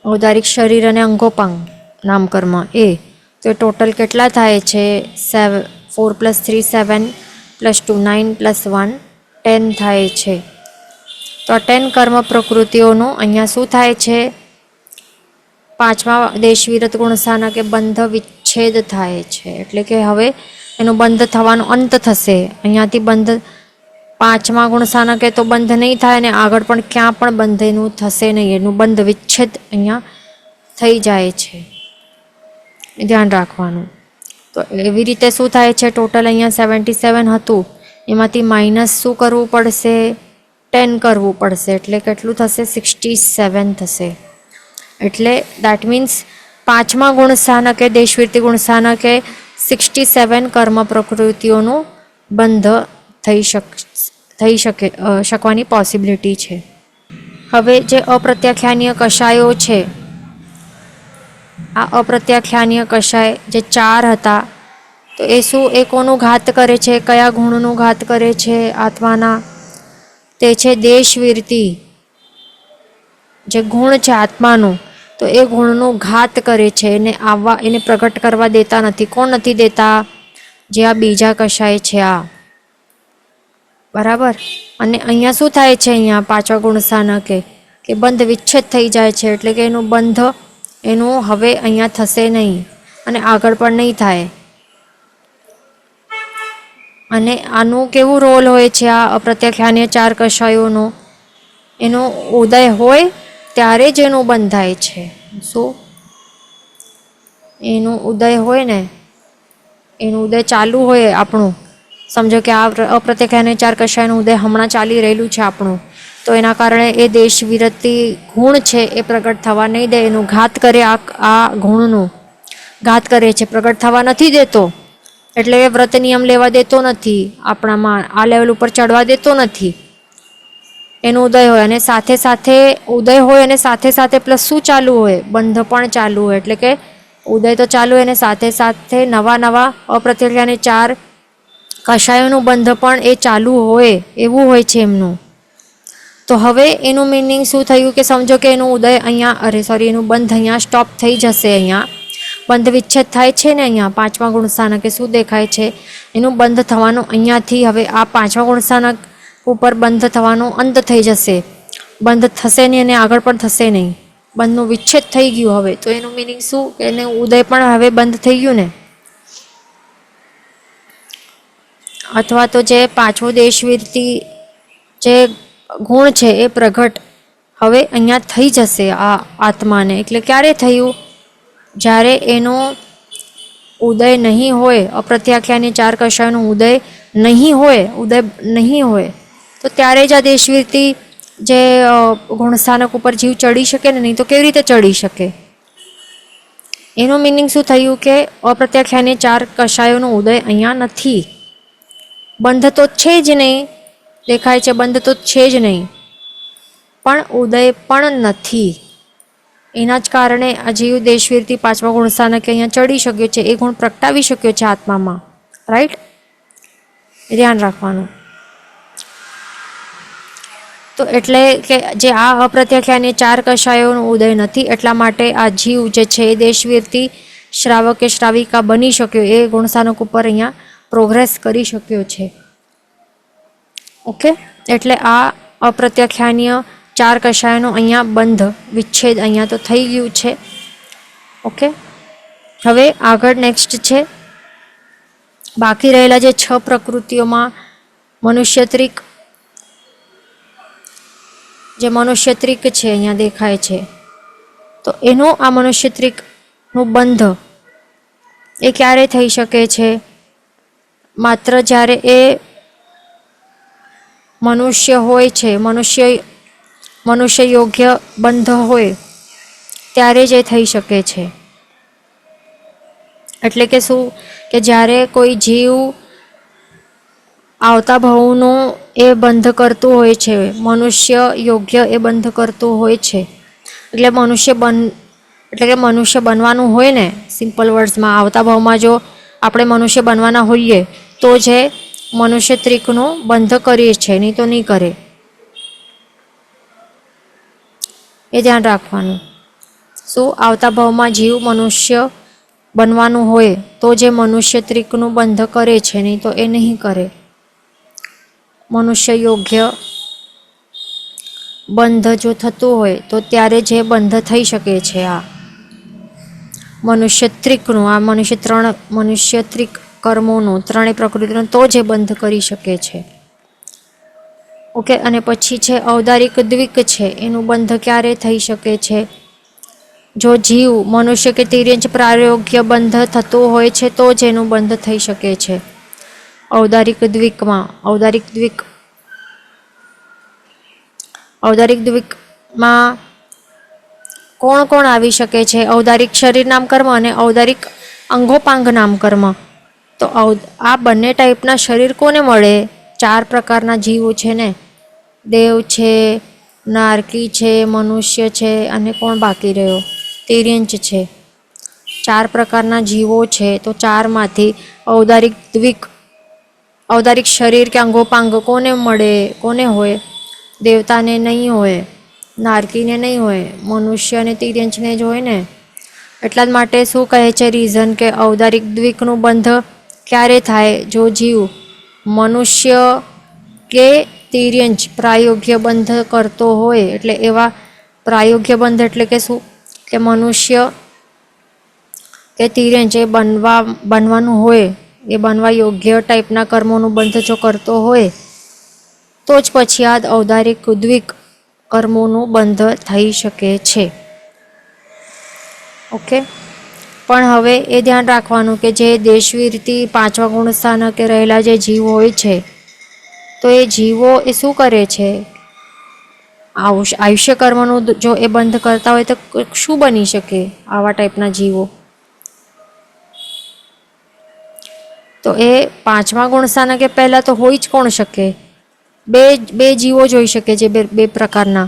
ઔદારિક શરીર અને અંગોપાંગ નામકર્મ, એ તો ટોટલ કેટલા થાય છે? 4 + 3 7 + 2 9 + 1 10 થાય છે. તો આ 10 કર્મ પ્રકૃતિઓનું અહીંયા શું થાય છે? પાંચમા દેશ વિરત ગુણ સ્થાનકે બંધ વિચ્છેદ થાય છે, એટલે કે હવે એનું બંધ થવાનો અંત થશે. અહીંયાથી બંધ પાંચમા ગુણ સ્થાનકે તો બંધ નહીં થાય, ને આગળ પણ ક્યાં પણ બંધ એનું થશે નહીં, એનું બંધ વિચ્છેદ અહીંયા થઈ જાય છે, ધ્યાન રાખવાનું. તો એવી રીતે શું થાય છે? ટોટલ અહીંયા 77 હતું, એમાંથી માઇનસ શું કરવું પડશે? 10 કરવું પડશે, એટલે કેટલું થશે? 67 થશે. એટલે દેટ મીન્સ પાંચમા ગુણ સ્થાનકે દેશવિરતી ગુણ સ્થાનકે 67 કર્મ પ્રકૃતિઓનું બંધ થઈ શકવાની પોસિબિલિટી છે. હવે જે અપ્રત્યાખ્યાનીય કષાયો છે, આ અપ્રત્યાખ્યાનીય કષાય જે 4 હતા, તો એ શું? એ કોનું ઘાત કરે છે? કયા ગુણનું ઘાત કરે છે? આત્માના. તે છે દેશવિરતી જે ગુણ છે આત્માનું, તો એ ગુણનું ઘાત કરે છે, એને પ્રગટ કરવા દેતા નથી. કોણ નથી દેતા? જે આ બીજા કષાય છે આ, બરાબર. અને અહીંયા શું થાય છે? અહીંયા પાંચમા ગુણ સ્થાનકે કે બંધ વિચ્છેદ થઈ જાય છે, એટલે કે એનું હવે અહીંયા થશે નહીં, અને આગળ પણ નહીં થાય. અને આનું કેવું રોલ હોય છે? આ અપ્રત્યાખ્યાનીય 4 કષાયોનો એનો ઉદય હોય ત્યારે જ એનું બંધ થાય છે. શું? એનું ઉદય હોય ને, એનું ઉદય ચાલુ હોય આપણું, સમજો કે આ અપ્રત્યાખ્યાનીય 4 કષાયનું ઉદય હમણાં ચાલી રહેલું છે આપણું, તો એના કારણે એ દેશ વિરતી ગુણ છે એ પ્રગટ થવા નહીં દે, એનું ઘાત કરે. આ ગુણનું ઘાત કરે છે, પ્રગટ થવા નથી દેતો. એટલે એ વ્રત નિયમ લેવા દેતો નથી, આપણામાં આ લેવલ ઉપર ચડવા દેતો નથી. એનું ઉદય હોય અને સાથે સાથે ઉદય હોય, અને સાથે સાથે પ્લસ શું ચાલુ હોય? બંધ પણ ચાલુ હોય. એટલે કે ઉદય તો ચાલુ હોય, અને સાથે સાથે નવા અપ્રત્યાખ્યાનીય 4 કષાયોનું બંધ પણ એ ચાલુ હોય, એવું હોય છે એમનું. તો હવે એનું મિનિંગ શું થયું? કે સમજો કે એનું ઉદય અહીંયા એનું બંધ અહીંયા સ્ટોપ થઈ જશે. અહીંયા બંધ વિચ્છેદ થાય છે ને, અહીંયા પાંચમા ગુણ સ્થાનકે શું દેખાય છે? એનું બંધ થવાનું અહીંયાથી હવે આ પાંચમા ગુણ સ્થાનક ઉપર બંધ થવાનો અંત થઈ જશે. બંધ થશે નહીં અને આગળ પણ થશે નહીં, બંધનું વિચ્છેદ થઈ ગયું હવે. તો એનું મિનિંગ શું? એને ઉદય પણ હવે બંધ થઈ ગયું ને. અથવા તો જે પાંચમો દેશવિરતી જે ગુણ છે એ પ્રગટ હવે અહીંયા થઈ જશે આ આત્માને. એટલે ક્યારે થયું? જ્યારે એનો ઉદય નહીં હોય, અપ્રત્યાખ્યાની 4 કષાયનો ઉદય નહીં હોય તો ત્યારે જ આ દેશવીરતી જે ગુણસ્થાનક ઉપર જીવ ચડી શકે ને, નહીં તો કેવી રીતે ચડી શકે? એનું મિનિંગ શું થયું કે અપ્રત્યાખ્યાની 4 કષાયોનો ઉદય અહીંયા નથી. બંધ તો છે જ નહીં, દેખાય છે બંધ તો છે જ નહીં, પણ ઉદય પણ નથી. એના જ કારણે આ જીવ દેશવીરથી 5મા ગુણસ્થાનકે અહીંયા ચડી શક્યો છે, એ ગુણ પ્રગટાવી શક્યો છે આત્મામાં. રાઈટ? ધ્યાન રાખવાનું. તો એટલે કે જે આ અપ્રત્યાખ્યાની 4 કષાયોનો ઉદય નથી, એટલા માટે આ જીવ જે છે એ દેશવીરથી શ્રાવક કે શ્રાવિકા બની શક્યો, એ ગુણસ્થાનક ઉપર અહીંયા પ્રોગ્રેસ કરી શક્યો છે. ઓકે, એટલે આ અપ્રત્યાખ્યાનીય 4 કષાયનો અહીંયા બંધ વિચ્છેદ અહીંયા તો થઈ ગયું છે. ઓકે, હવે આગળ નેક્સ્ટ છે બાકી રહેલા જે 6 પ્રકૃતિઓમાં મનુષ્યત્રિક, જે મનુષ્યત્રિક છે અહીંયા દેખાય છે, તો એનો આ મનુષ્યત્રિકનું બંધ એ ક્યારે થઈ શકે છે? માત્ર જ્યારે એ મનુષ્ય હોય છે, મનુષ્ય યોગ્ય બંધ હોય ત્યારે જ એ થઈ શકે છે. એટલે કે શું કે જ્યારે કોઈ જીવ આવતા ભાવનું એ બંધ કરતું હોય છે, મનુષ્ય યોગ્ય એ બંધ કરતું હોય છે, એટલે કે મનુષ્ય બનવાનું હોય ને, સિમ્પલ વર્ડ્સમાં આવતા ભાવમાં જો આપણે મનુષ્ય બનવાના હોઈએ તો જે મનુષ્ય ત્રિકનું બંધ કરીએ છે, નહીં તો નહીં કરે. એ ધ્યાન રાખવાનું. શું આવતા ભાવમાં જીવ મનુષ્ય બનવાનું હોય તો જે મનુષ્ય ત્રિકનું બંધ કરે છે, નહીં તો એ નહીં કરે. મનુષ્ય યોગ્ય બંધ જો થતું હોય તો ત્યારે જે બંધ થઈ શકે છે આ મનુષ્ય ત્રિકનું, આ મનુષ્ય ત્રિક કર્મોનું, 3 પ્રકૃતિનું, તો જે બંધ કરી શકે છે. ઓકે, અને પછી છે ઔદારિક દ્વિક છે, એનું બંધ ક્યારે થઈ શકે છે? જો જીવ મનુષ્ય કે તિર્યંચ પ્રાયોગ્ય બંધ થતું હોય છે તો જ એનું બંધ થઈ શકે છે. ઔદારિક દ્વિકમાં કોણ કોણ આવી શકે છે? ઔદારિક શરીર નામ કર્મ અને ઔદારિક અંગોપાંગ નામ કર્મ. તો આ બંને ટાઈપના શરીર કોને મળે? 4 પ્રકારના જીવો છે ને, દેવ છે, નારકી છે, મનુષ્ય છે, અને કોણ બાકી રહ્યો? તિર્યંચ છે. 4 પ્રકારના જીવો છે, તો 4માંથી ઔદારિક શરીર કે અંગોપાંગ કોને મળે? કોને હોય? દેવતાને નહીં હોય, નારકીને નહીં હોય, મનુષ્ય અને તિર્યંચને જ હોય ને. એટલા જ માટે શું કહે છે રીઝન કે ઔદારિક દ્વિકનું બંધ ક્યારે થાય? જો જીવ મનુષ્ય કે તિર્યંચ પ્રાયોગ્ય બંધ કરતો હોય. એટલે એવા પ્રાયોગ્ય બંધ એટલે કે શું કે મનુષ્ય કે તિર્યંચ એ બનવાનું હોય, એ બનવા યોગ્ય ટાઈપના કર્મોનું બંધ જો કરતો હોય તો જ પછી આ ઔદારિક દ્વિક કર્મોનું બંધ થઈ શકે છે. ઓકે, પણ હવે એ ધ્યાન રાખવાનું કે જે દેશવીરથી 5મા ગુણસ્થાનકે રહેલા જે જીવ હોય છે, તો એ જીવો એ શું કરે છે? આયુષ્ય કર્મનું જો એ બંધ કરતા હોય તો શું બની શકે આવા ટાઈપના જીવો? તો એ 5મા ગુણસ્થાનકે પહેલાં તો હોઈ જ કોણ શકે? બે જીવો જોઈ શકે છે, બે પ્રકારના.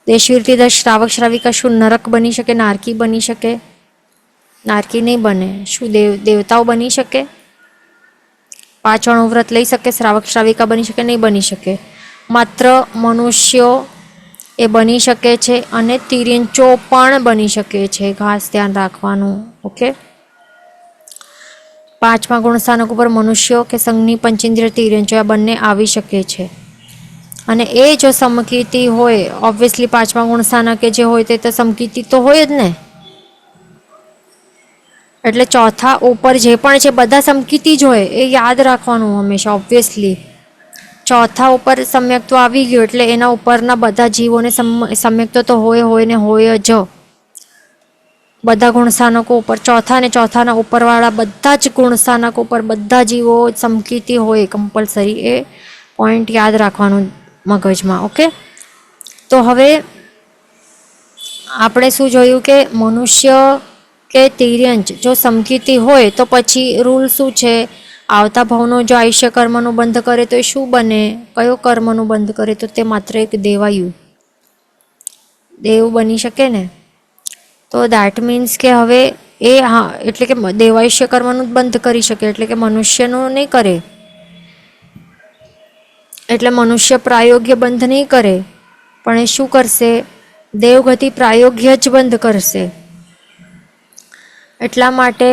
દેશવીરથી શ્રાવક શ્રાવિકા શું નરક બની શકે, નારકી બની શકે? નારકી નહીં બને. શું દેવતાઓ બની શકે? 5 વાળું વ્રત લઈ શકે, શ્રાવક શ્રાવિકા બની શકે? નહીં બની શકે. માત્ર મનુષ્યો એ બની શકે છે અને તિર્યંચો પણ બની શકે છે. ખાસ ધ્યાન રાખવાનું. ઓકે, 5મા ગુણસ્થાનક ઉપર મનુષ્યો કે સંઘની પંચેન્દ્રિય તિર્યંચો આ બંને આવી શકે છે. અને એ જો સમકીર્તિ હોય, ઓબ્વિયસલી 5મા ગુણસ્થાનકે જે હોય તે તો સમકીર્તિ તો હોય જ ને. એટલે ચોથા ઉપર જે પણ છે બધા સમકીર્તિ જ હોય, એ યાદ રાખવાનું હંમેશા. ઓબ્વિયસલી ચોથા ઉપર સમ્યક્ત્વ આવી ગયું એટલે એના ઉપરના બધા જીવોને સમ્યક્ત્વ તો હોય ને હોય જ. બધા ગુણસ્થાનકો ઉપર ચોથા ને ચોથાના ઉપરવાળા બધા જ ગુણસ્થાનકો ઉપર બધા જીવો સમકીતી હોય કમ્પલસરી. એ પોઈન્ટ યાદ રાખવાનું મગજમાં. ઓકે, તો હવે આપણે શું જોયું કે મનુષ્ય કે તિર્યંચ જો સમકીતી હોય તો પછી રૂલ શું છે? આવતા ભાવનો જો આયુષ્ય કર્મનું બંધ કરે તો એ શું બને? કયો કર્મનું બંધ કરે? તો તે માત્ર એક દેવાયુ દેવ બની શકે ને. તો દેટ મીન્સ કે હવે એ હા એટલે કે દેવાયુષ્ય કર્મનું જ બંધ કરી શકે, એટલે કે મનુષ્યનું નહીં કરે. એટલે મનુષ્ય પ્રાયોગ્ય બંધ નહીં કરે, પણ એ શું કરશે? દેવગતિ પ્રાયોગ્ય જ બંધ કરશે. એટલા માટે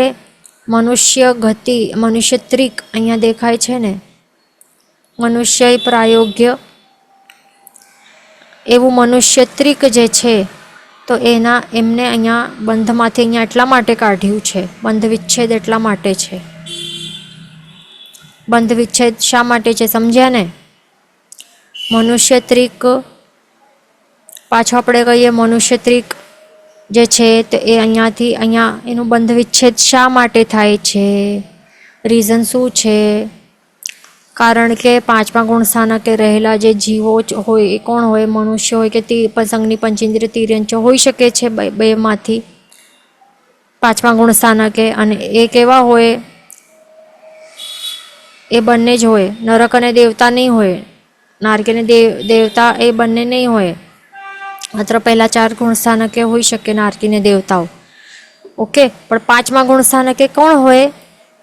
મનુષ્ય ગતિ, મનુષ્ય ત્રિક અહીંયા દેખાય છે ને, મનુષ્ય પ્રાયોગ્ય, એવું મનુષ્ય ત્રિક જે છે તો એમને અહીંયા બંધમાંથી અહીંયા એટલા માટે કાઢ્યું છે. બંધ વિચ્છેદ એટલા માટે છે. બંધ વિચ્છેદ શા માટે છે સમજ્યા ને? મનુષ્ય ત્રિક પાછો આપણે કહીએ મનુષ્ય ત્રિક જે છે તો એ અહીંયાથી અહીંયા એનું બંધ વિચ્છેદ શા માટે થાય છે? રીઝન શું છે? કારણ કે પાંચમા ગુણ સ્થાનકે રહેલા જે જીવો હોય એ કોણ હોય? મનુષ્ય હોય કે સંઘની પંચેન્દ્રિય તિર્યંચો હોઈ શકે છે બેમાંથી પાંચમા ગુણ સ્થાનકે. અને એ કેવા હોય? એ બંને જ હોય. નરક અને દેવતા નહીં હોય, નારક અને દેવતા એ બંને નહીં હોય. માત્ર પહેલા 4 ગુણ સ્થાનકે હોઈ શકે નારકી ને દેવતાઓ. ઓકે, પણ પાંચમા ગુણ સ્થાનકે કોણ હોય?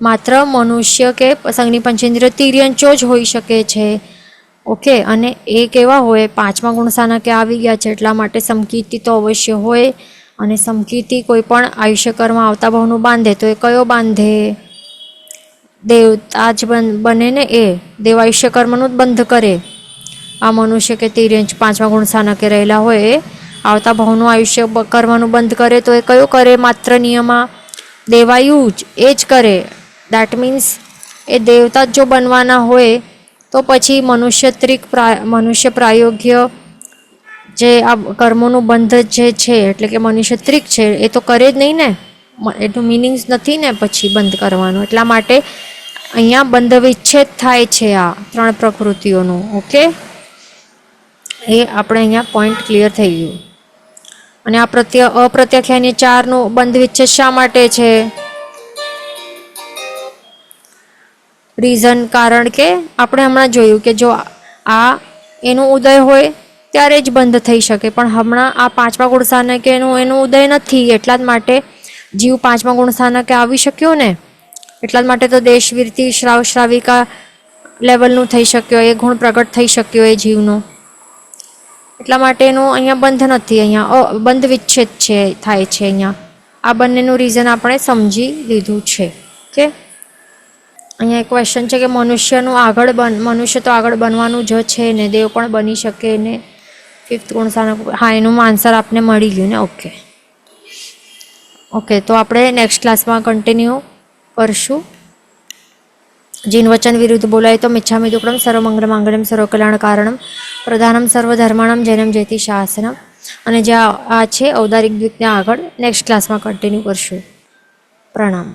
માત્ર મનુષ્ય કે સંઘની પંચેન્દ્રિય તિર્યંચો જ હોઈ શકે છે. ઓકે, અને એ કેવા હોય? પાંચમા ગુણ સ્થાનકે આવી ગયા છે એટલા માટે સમકીર્તિ તો અવશ્ય હોય. અને સમકીર્તિ કોઈ પણ આયુષ્ય કર્મ આવતા ભાવનું બાંધે તો એ કયો બાંધે? દેવતા જ બને ને. એ દેવાયુષ્ય કર્મનું જ બંધ કરે. આ મનુષ્ય કે તિર્યંચ પાંચમા ગુણ સ્થાનકે રહેલા હોય એ આવતા ભાવનું આયુષ્ય કર્મનું બંધ કરે તો એ કયો કરે? માત્ર નિયમા દેવાયુ જ એ જ કરે. દેટ મીન્સ એ દેવતા જ જો બનવાના હોય તો પછી મનુષ્ય ત્રિક મનુષ્ય પ્રાયોગ્ય જે આ કર્મોનું બંધ જે છે એટલે કે મનુષ્ય ત્રિક છે એ તો કરે જ નહીં ને. એનું મિનિંગ્સ નથી ને પછી બંધ કરવાનું. એટલા માટે અહીંયા બંધ વિચ્છેદ થાય છે આ 3 પ્રકૃતિઓનું. ઓકે, એ આપણે અહીંયા પોઈન્ટ ક્લિયર થઈ ગયું. અને આ અપ્રત્યાખ્યાની 4નું બંધ વિચ્છેદ શા માટે છે? રીઝન કારણ કે આપણે હમણાં જોયું કે જો આ એનું ઉદય હોય ત્યારે જ બંધ થઈ શકે, પણ હમણાં આ પાંચમા ગુણ સ્થાનકે એનું ઉદય નથી. એટલા જ માટે જીવ પાંચમા ગુણ સ્થાનકે આવી શક્યો ને. એટલા જ માટે તો દેશવીરથી શ્રાવિકા લેવલનું થઈ શક્યો, એ ગુણ પ્રગટ થઈ શક્યો એ જીવનો. એટલા માટે એનું અહીંયા બંધ નથી, અહીંયા બંધ વિચ્છેદ છે થાય છે અહીંયા. આ બંનેનું રીઝન આપણે સમજી લીધું છે. ઓકે, અહીંયા એક ક્વેશ્ચન છે કે મનુષ્ય તો આગળ બનવાનું જ છે ને, દેવ પણ બની શકે ને 5th ગુણ સ્થાનક. હા, એનું આન્સર આપને મળી ગયું ને. ઓકે, તો આપણે નેક્સ્ટ ક્લાસમાં કન્ટિન્યુ કરશું. જીન વચન વિરુદ્ધ બોલાય તો મિચ્છામિ દુક્કડમ સર્વમંગલ માંગલ્યમ સર્વકલ્યાણ કારણમ પ્રધાનમ સર્વધર્માણમ જૈનમ જયતિ શાસનમ. અને જે આ છે ઔદારિક દ્વીપને આગળ નેક્સ્ટ ક્લાસમાં કન્ટિન્યુ કરશું. પ્રણામ.